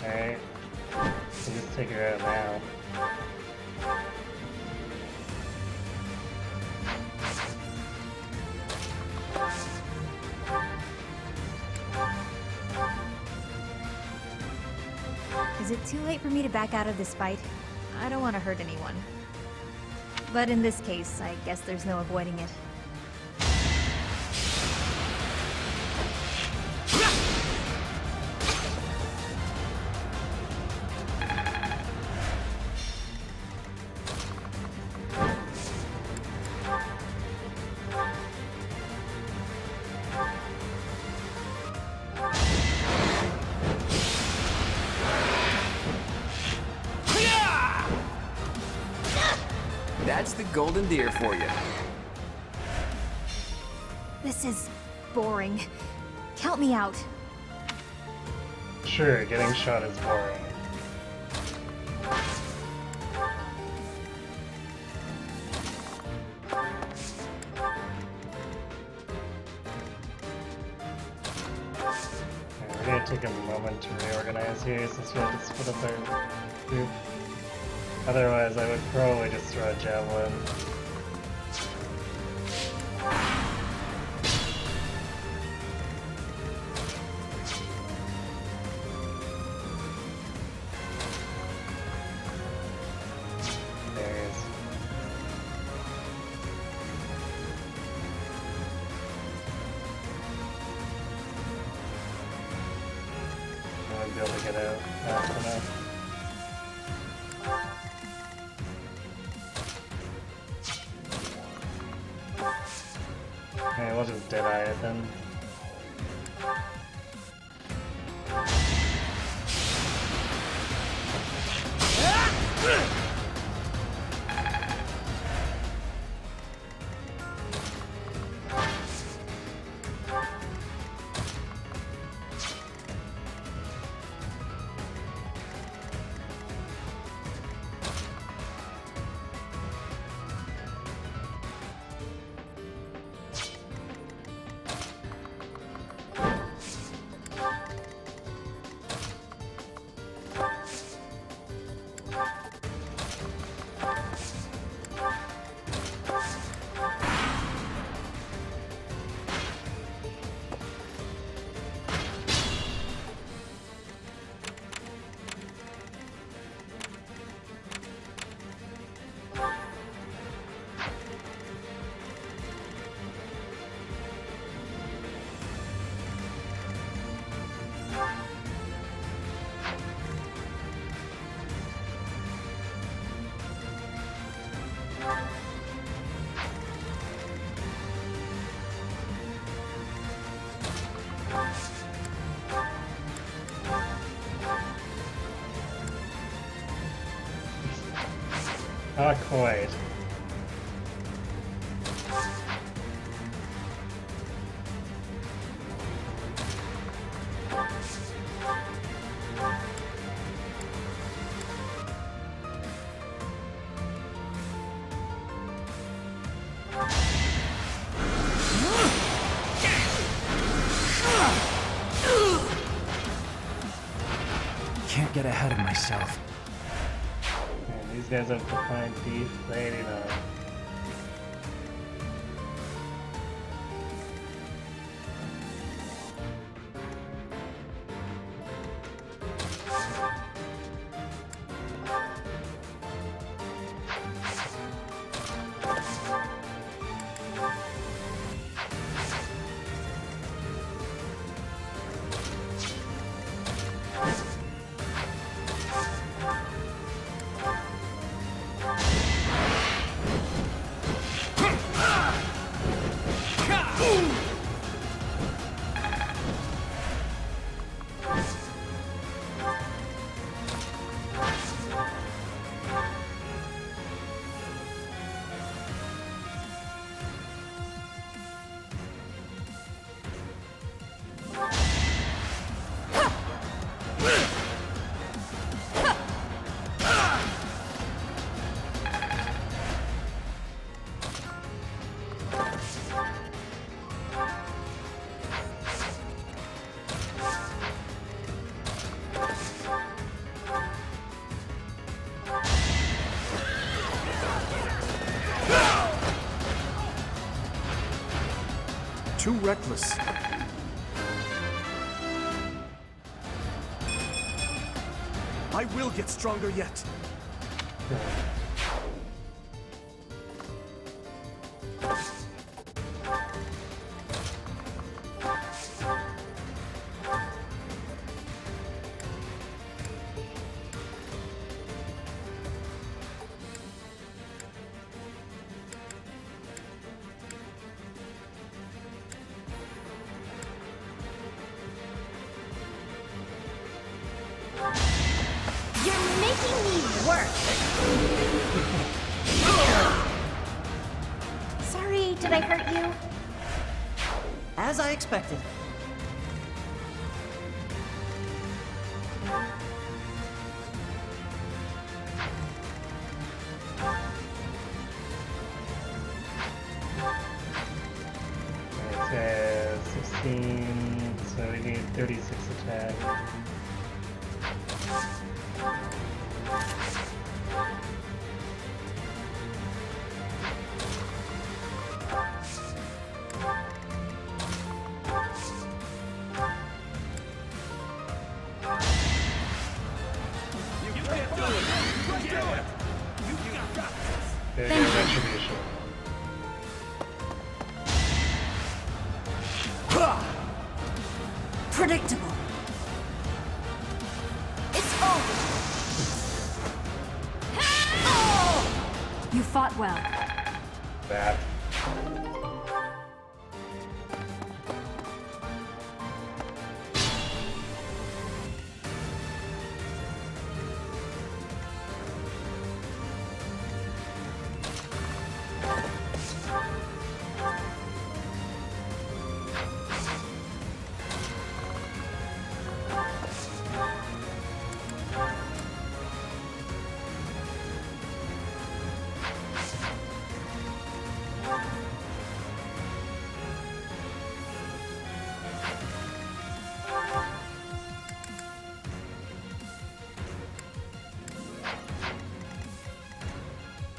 Alright. We'll just take her out now. Is it too late for me to back out of this fight? I don't want to hurt anyone. But in this case, I guess there's no avoiding it. That's the golden deer for you. This is boring. Count me out. Sure, getting shot is boring. Okay, we're gonna take a moment to reorganize here since we have to split up our group. Otherwise, I would probably just throw a javelin. There he is. I won't be able to get out fast enough. Okay, we'll just dead-eye it then. not quite. Can't get ahead of myself. Man, these guys have defined beef. They do not. Too reckless. I will get stronger yet. You're making me work. Sorry, did I hurt you? As I expected. It says 16, so we need 36 attack. There you go, retribution. Predictable. It's over. You fought well. That.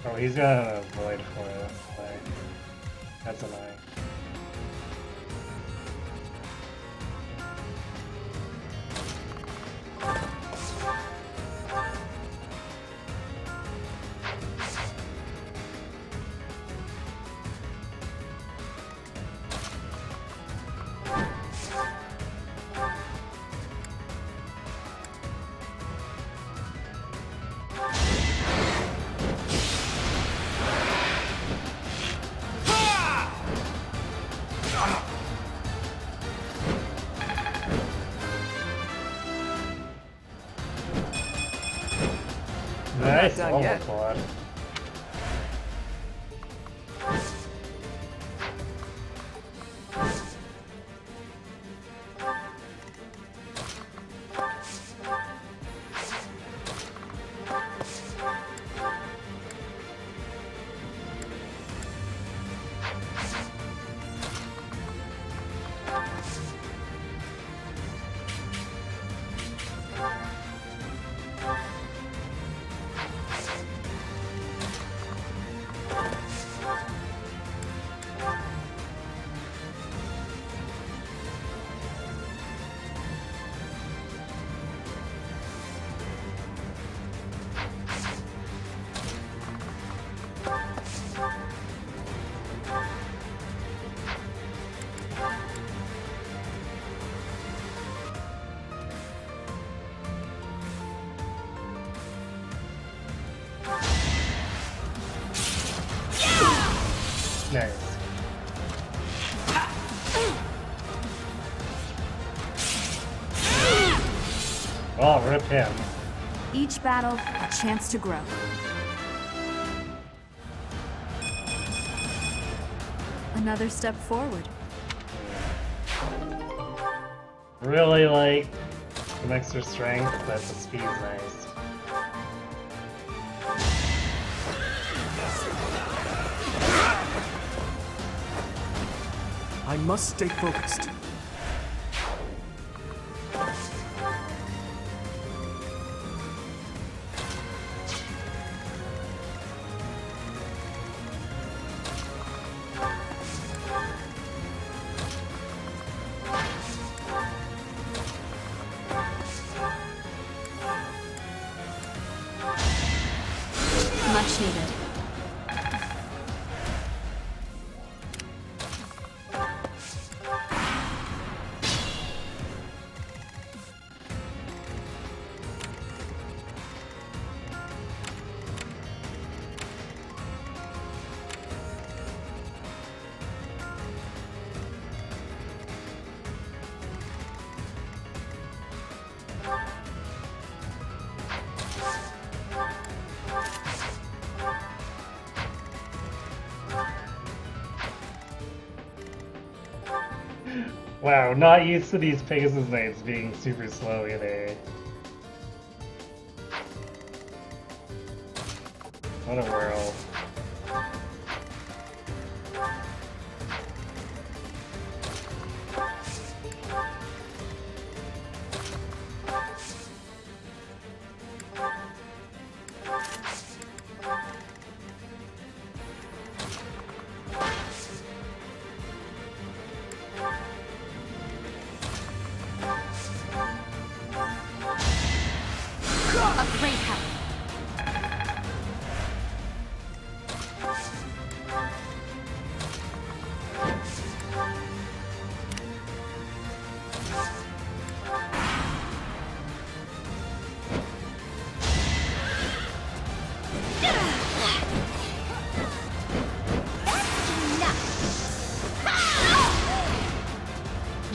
Oh, he's got a void foil. Like, that's annoying. Nice, done oh yet. god. Nice. Oh, rip him. Each battle, a chance to grow. Another step forward. Really like some extra strength, but the speed's nice. I must stay focused. Much needed. Wow, not used to these Pegasus Knights being super slow either. What a world. A great help.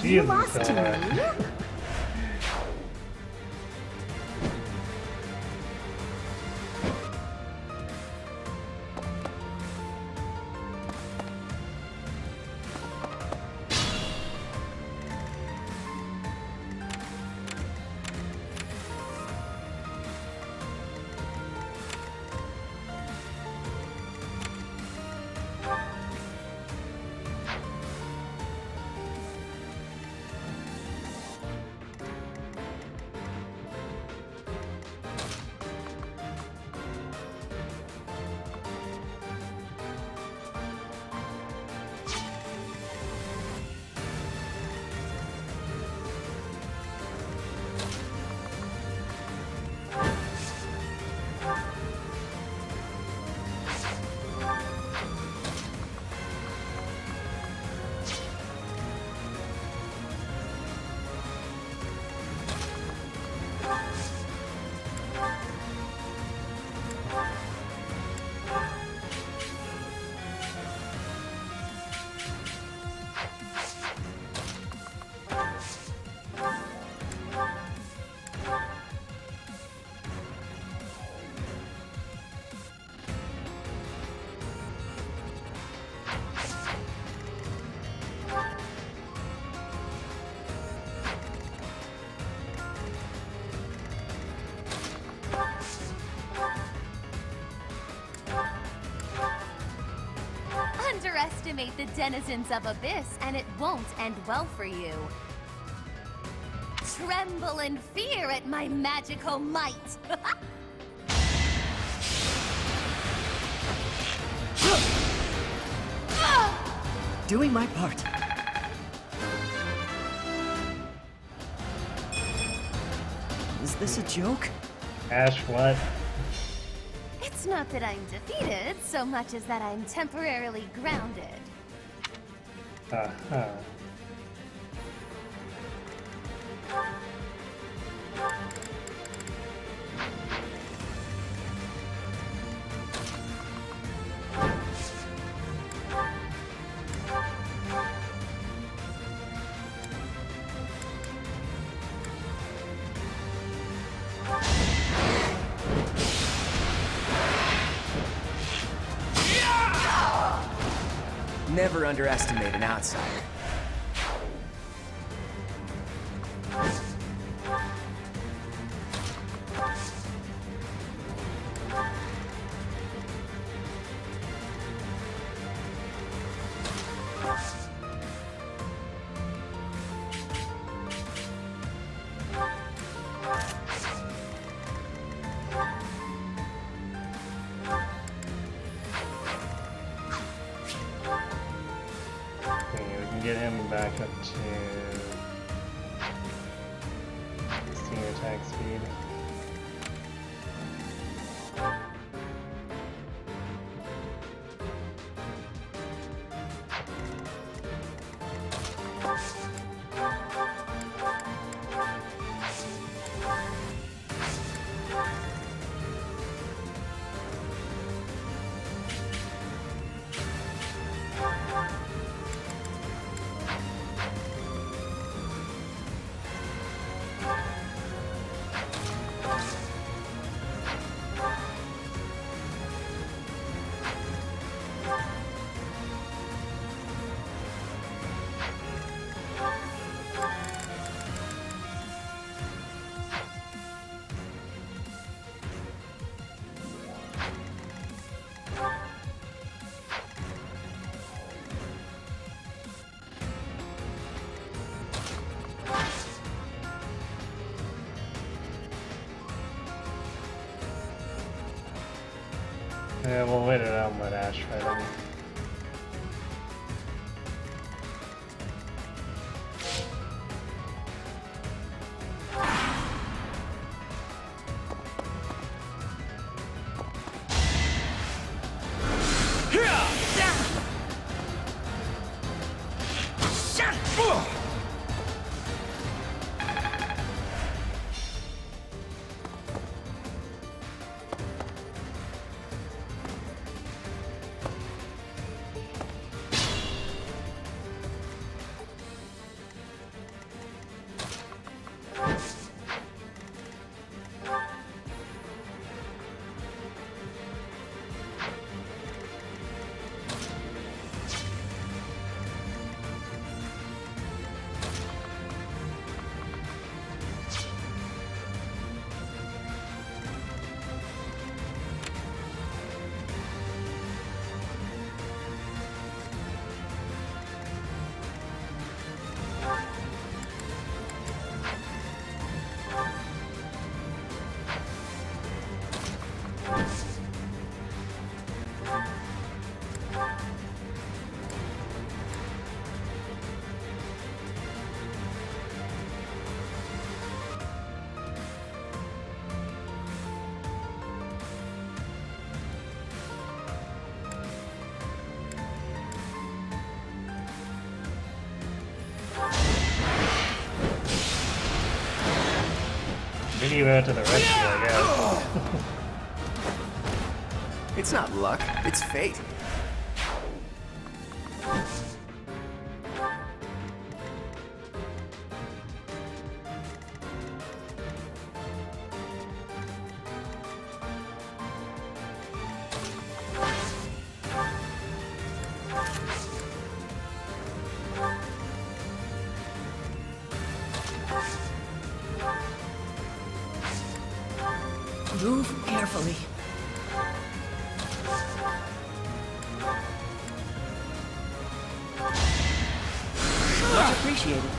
Jesus, lost so to much. me? Underestimate the denizens of Abyss, and it won't end well for you. Tremble in fear at my magical might! Doing my part. Is this a joke? Ash, what? It's not that I'm defeated, so much as that I'm temporarily grounded. Uh-huh. Never underestimate an outsider. Okay, we can get him back up to 16 attack speed. Yeah, we'll wait it out and let Ash fight him. Video out to the rescue, I guess. It's not luck, it's fate. Move carefully. Much appreciated.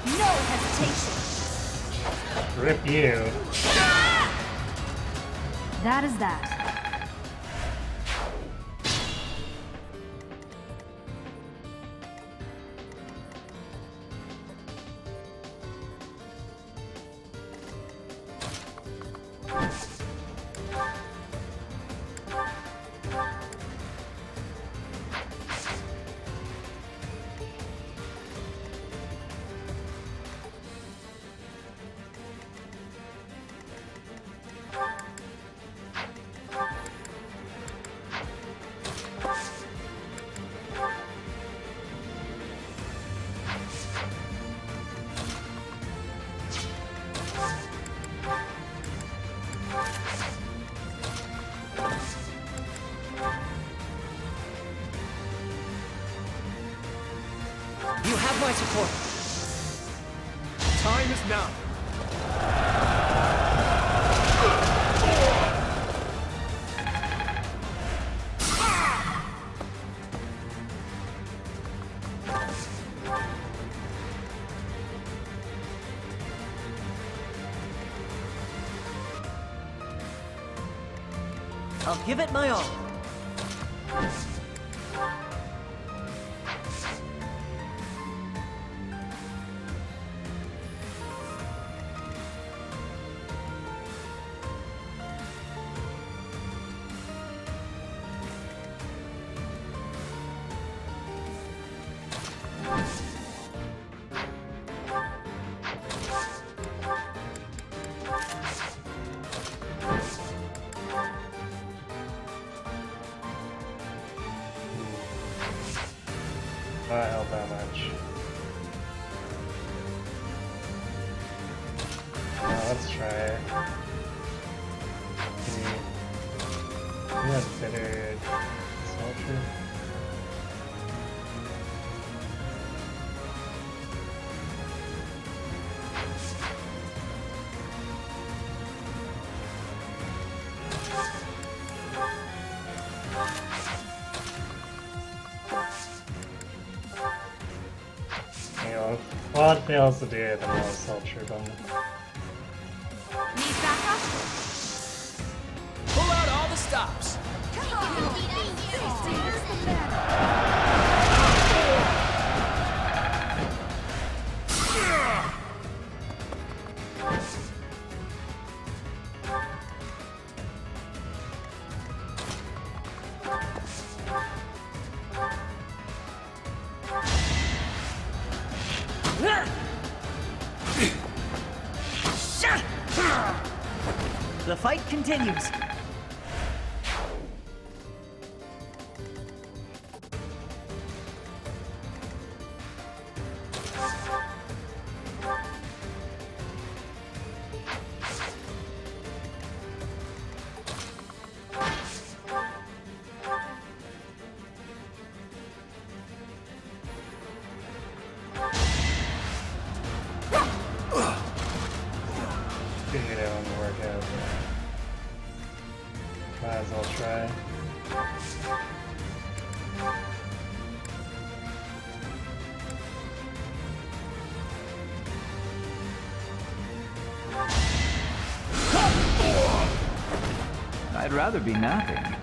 No hesitation. Rip you. That is that. my support. Time is now. I'll give it my all. Not help that much. Let's try it. We have bitter sulfur. If Quad fails to do it, then we'll sultry them. Need backup? Pull out all the stops. Come on! The fight continues. Figured it wouldn't work out. Might as well try. I'd rather be napping.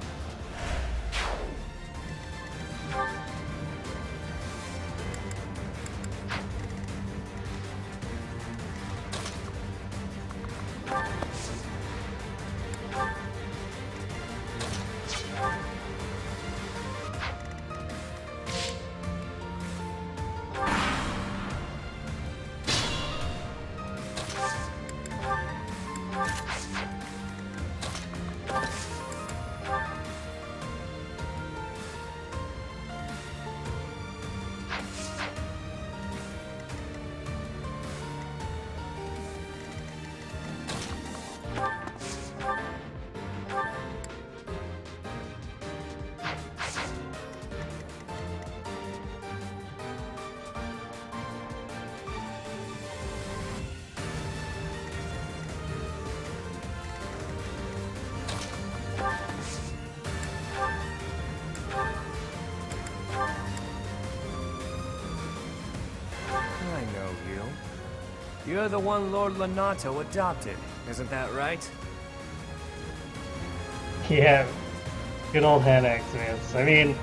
I know you. You're the one Lord Lonato adopted, isn't that right? Yeah, good old hand accidents. I mean,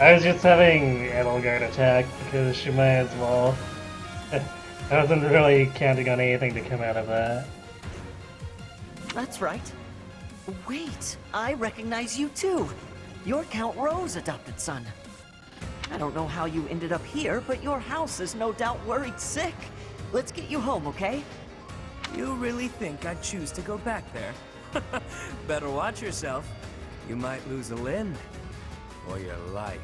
I was just having Edelgard attack because she might as well. I wasn't really counting on anything to come out of that. That's right. Wait, I recognize you too. You're Count Ro's adopted son. I don't know how you ended up here, but your house is no doubt worried sick. Let's get you home, okay? You really think I'd choose to go back there? Better watch yourself. You might lose a limb. Or your life.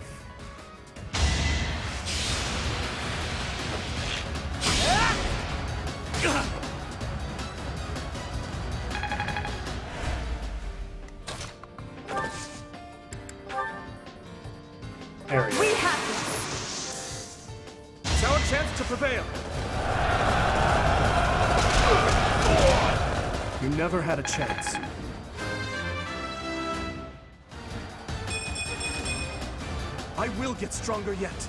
There we go. We have this! So chance to prevail. You never had a chance. I will get stronger yet.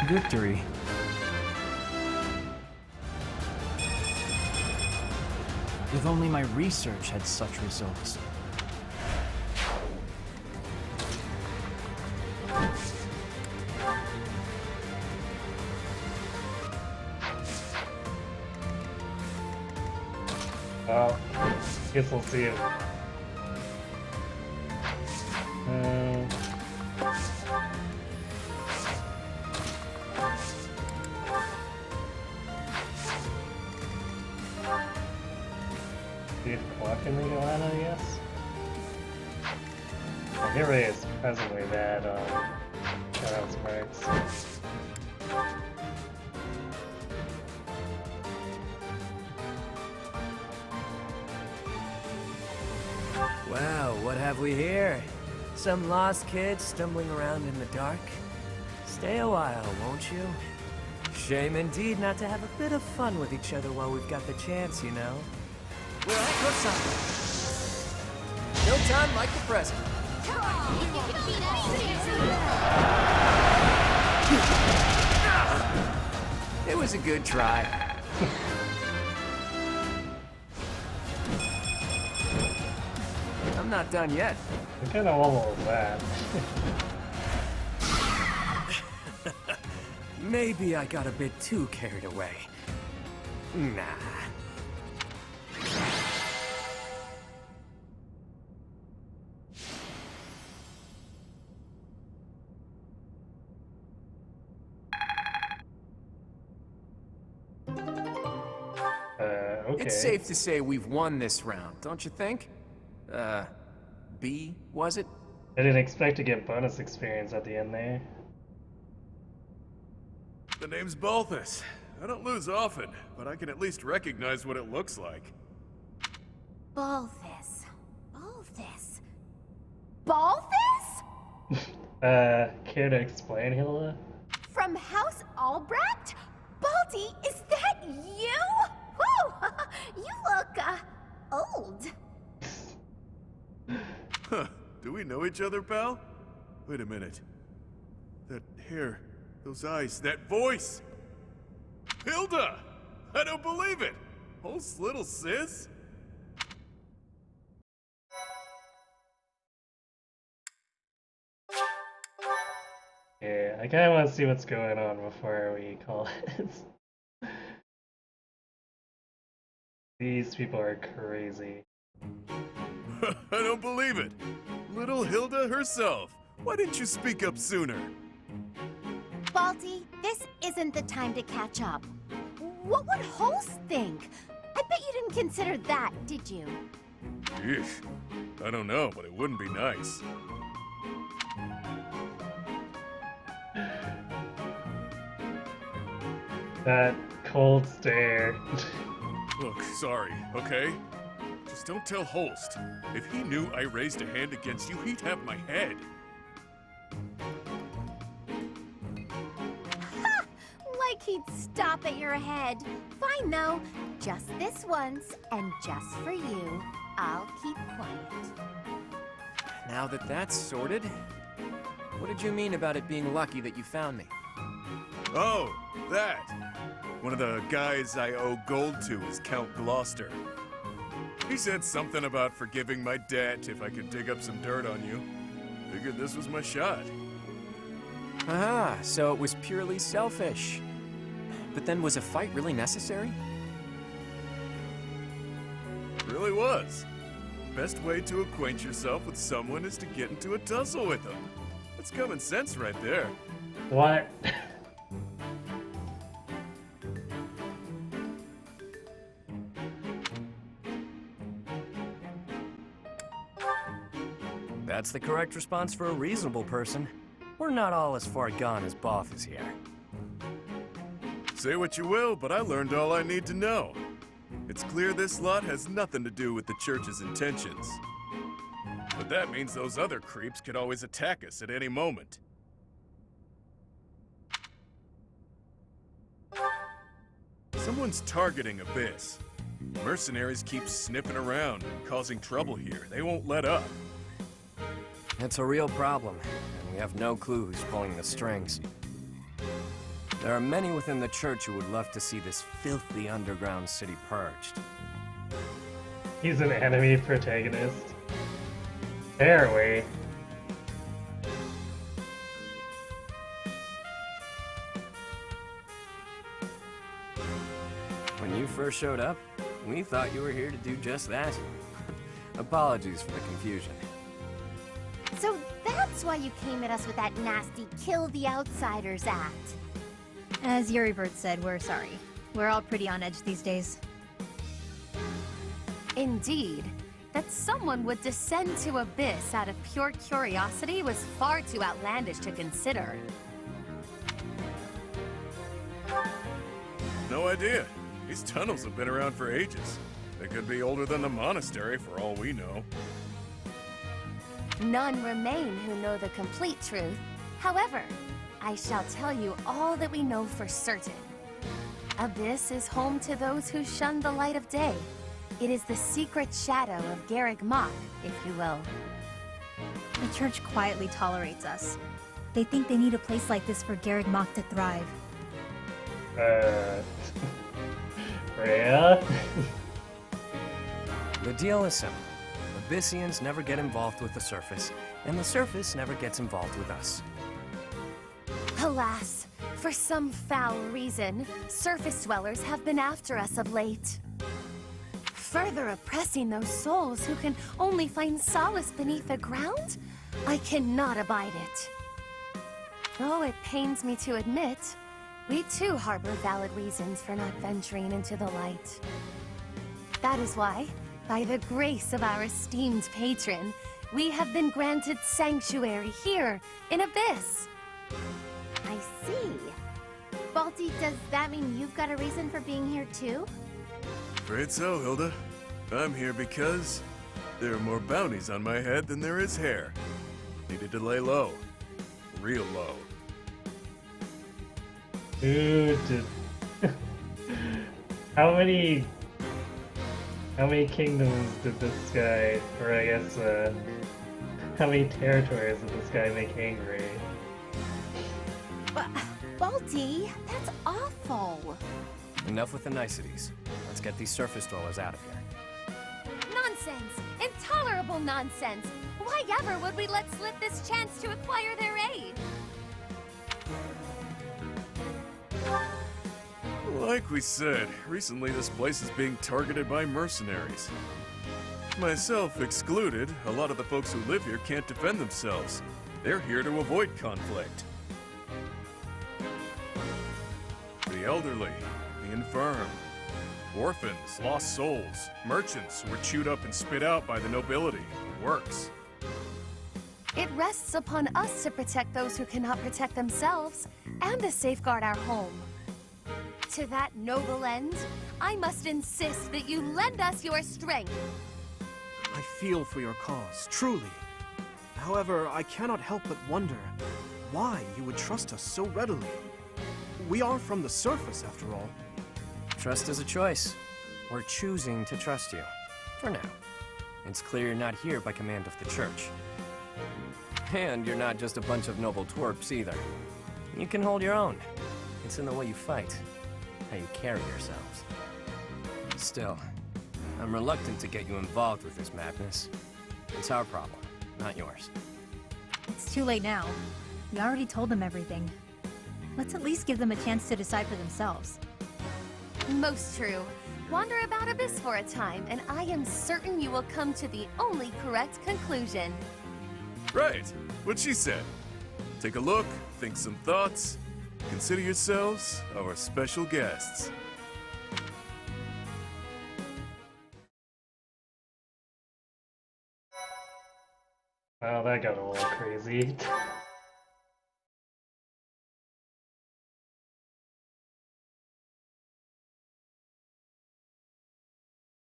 Victory. If only my research had such results. Well, guess we'll see him. Can we go out, I guess? Hit rate is presently bad on shout sparks. Wow, what have we here? Some lost kid stumbling around in the dark? Stay a while, won't you? Shame indeed not to have a bit of fun with each other while we've got the chance, you know? We're at your side. No time like the present. It was a good try. I'm not done yet. What kind of level is that? Maybe I got a bit too carried away. Nah. Okay. It's safe to say we've won this round, don't you think? B, was it? I didn't expect to get bonus experience at the end there. The name's Balthus. I don't lose often, but I can at least recognize what it looks like. Balthus. Balthus. Balthus? Care to explain, Hilda? From House Albrecht? Baldy, is that you? Whew! You look, old. Huh. Do we know each other, pal? Wait a minute. That hair, those eyes, that voice! Hilda! I don't believe it! Holst's little sis? Yeah, I kinda wanna see what's going on before we call it. These people are crazy. I don't believe it! Little Hilda herself! Why didn't you speak up sooner? Baldy, this isn't the time to catch up. What would Holst think? I bet you didn't consider that, did you? Yeesh. I don't know, but it wouldn't be nice. That cold stare. Look, sorry, okay? Just don't tell Holst. If he knew I raised a hand against you, he'd have my head. Ha! Like he'd stop at your head. Fine, though. Just this once, and just for you. I'll keep quiet. Now that that's sorted, what did you mean about it being lucky that you found me? Oh, that! One of the guys I owe gold to is Count Gloucester. He said something about forgiving my debt if I could dig up some dirt on you. Figured this was my shot. Ah, so it was purely selfish. But then was a fight really necessary? Really was. Best way to acquaint yourself with someone is to get into a tussle with them. That's common sense right there. What? That's the correct response for a reasonable person. We're not all as far gone as Both is here. Say what you will, but I learned all I need to know. It's clear this lot has nothing to do with the church's intentions. But that means those other creeps could always attack us at any moment. Someone's targeting Abyss. Mercenaries keep sniffing around, causing trouble here. They won't let up. It's a real problem, and we have no clue who's pulling the strings. There are many within the church who would love to see this filthy underground city purged. He's an enemy protagonist. Apparently. When you first showed up, we thought you were here to do just that. Apologies for the confusion. So that's why you came at us with that nasty Kill the Outsiders act. As Yuribird said, we're sorry. We're all pretty on edge these days. Indeed. That someone would descend to Abyss out of pure curiosity was far too outlandish to consider. No idea. These tunnels have been around for ages. They could be older than the monastery for all we know. None remain who know the complete truth. However, I shall tell you all that we know for certain. Abyss is home to those who shun the light of day. It is the secret shadow of Garreg Mach, if you will. The church quietly tolerates us. They think they need a place like this for Garreg Mach to thrive. Rhea? The deal is simple. Abyssians never get involved with the surface, and the surface never gets involved with us. Alas, for some foul reason, surface dwellers have been after us of late. Further oppressing those souls who can only find solace beneath the ground? I cannot abide it. Though it pains me to admit, we too harbor valid reasons for not venturing into the light. That is why, by the grace of our esteemed patron, we have been granted sanctuary here in Abyss. I see. Balti, does that mean you've got a reason for being here too? Afraid so, Hilda. I'm here because there are more bounties on my head than there is hair. Needed to lay low. Real low. Dude. How many kingdoms did this guy, or I guess, how many territories did this guy make angry? Balti, that's awful. Enough with the niceties. Let's get these surface dwellers out of here. Nonsense! Intolerable nonsense! Why ever would we let slip this chance to acquire their aid? Like we said, recently this place is being targeted by mercenaries. Myself excluded, a lot of the folks who live here can't defend themselves. They're here to avoid conflict. The elderly, the infirm, orphans, lost souls, merchants who were chewed up and spit out by the nobility, works. It rests upon us to protect those who cannot protect themselves, and to safeguard our home. To that noble end, I must insist that you lend us your strength. I feel for your cause, truly. However, I cannot help but wonder why you would trust us so readily. We are from the surface, after all. Trust is a choice. We're choosing to trust you. For now. It's clear you're not here by command of the church. And you're not just a bunch of noble twerps either. You can hold your own. It's in the way you fight, how you carry yourselves. Still, I'm reluctant to get you involved with this madness. It's our problem, not yours. It's too late now. We already told them everything. Let's at least give them a chance to decide for themselves. Most true. Wander about Abyss for a time, and I am certain you will come to the only correct conclusion. Right, what she said. Take a look, think some thoughts. Consider yourselves our special guests. Wow, that got a little crazy.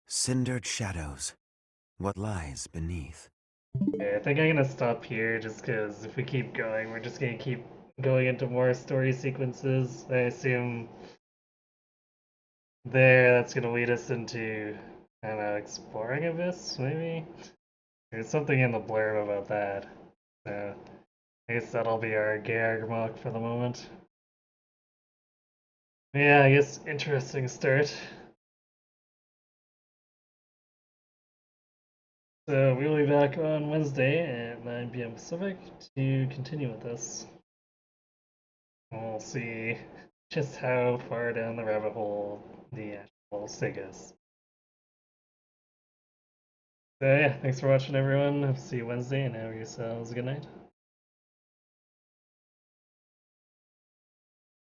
Cindered shadows. What lies beneath? Okay, I think I'm gonna stop here just because if we keep going, we're just gonna keep going into more story sequences. I assume that's gonna lead us into, I don't know, exploring Abyss, maybe? There's something in the blurb about that. So I guess that'll be our gag mock for the moment. Yeah, I guess interesting start. So we'll be back on Wednesday at 9 p.m. Pacific to continue with this. We'll see just how far down the rabbit hole the actual sig is. So yeah, thanks for watching everyone. Hope to see you Wednesday and have yourselves a good night.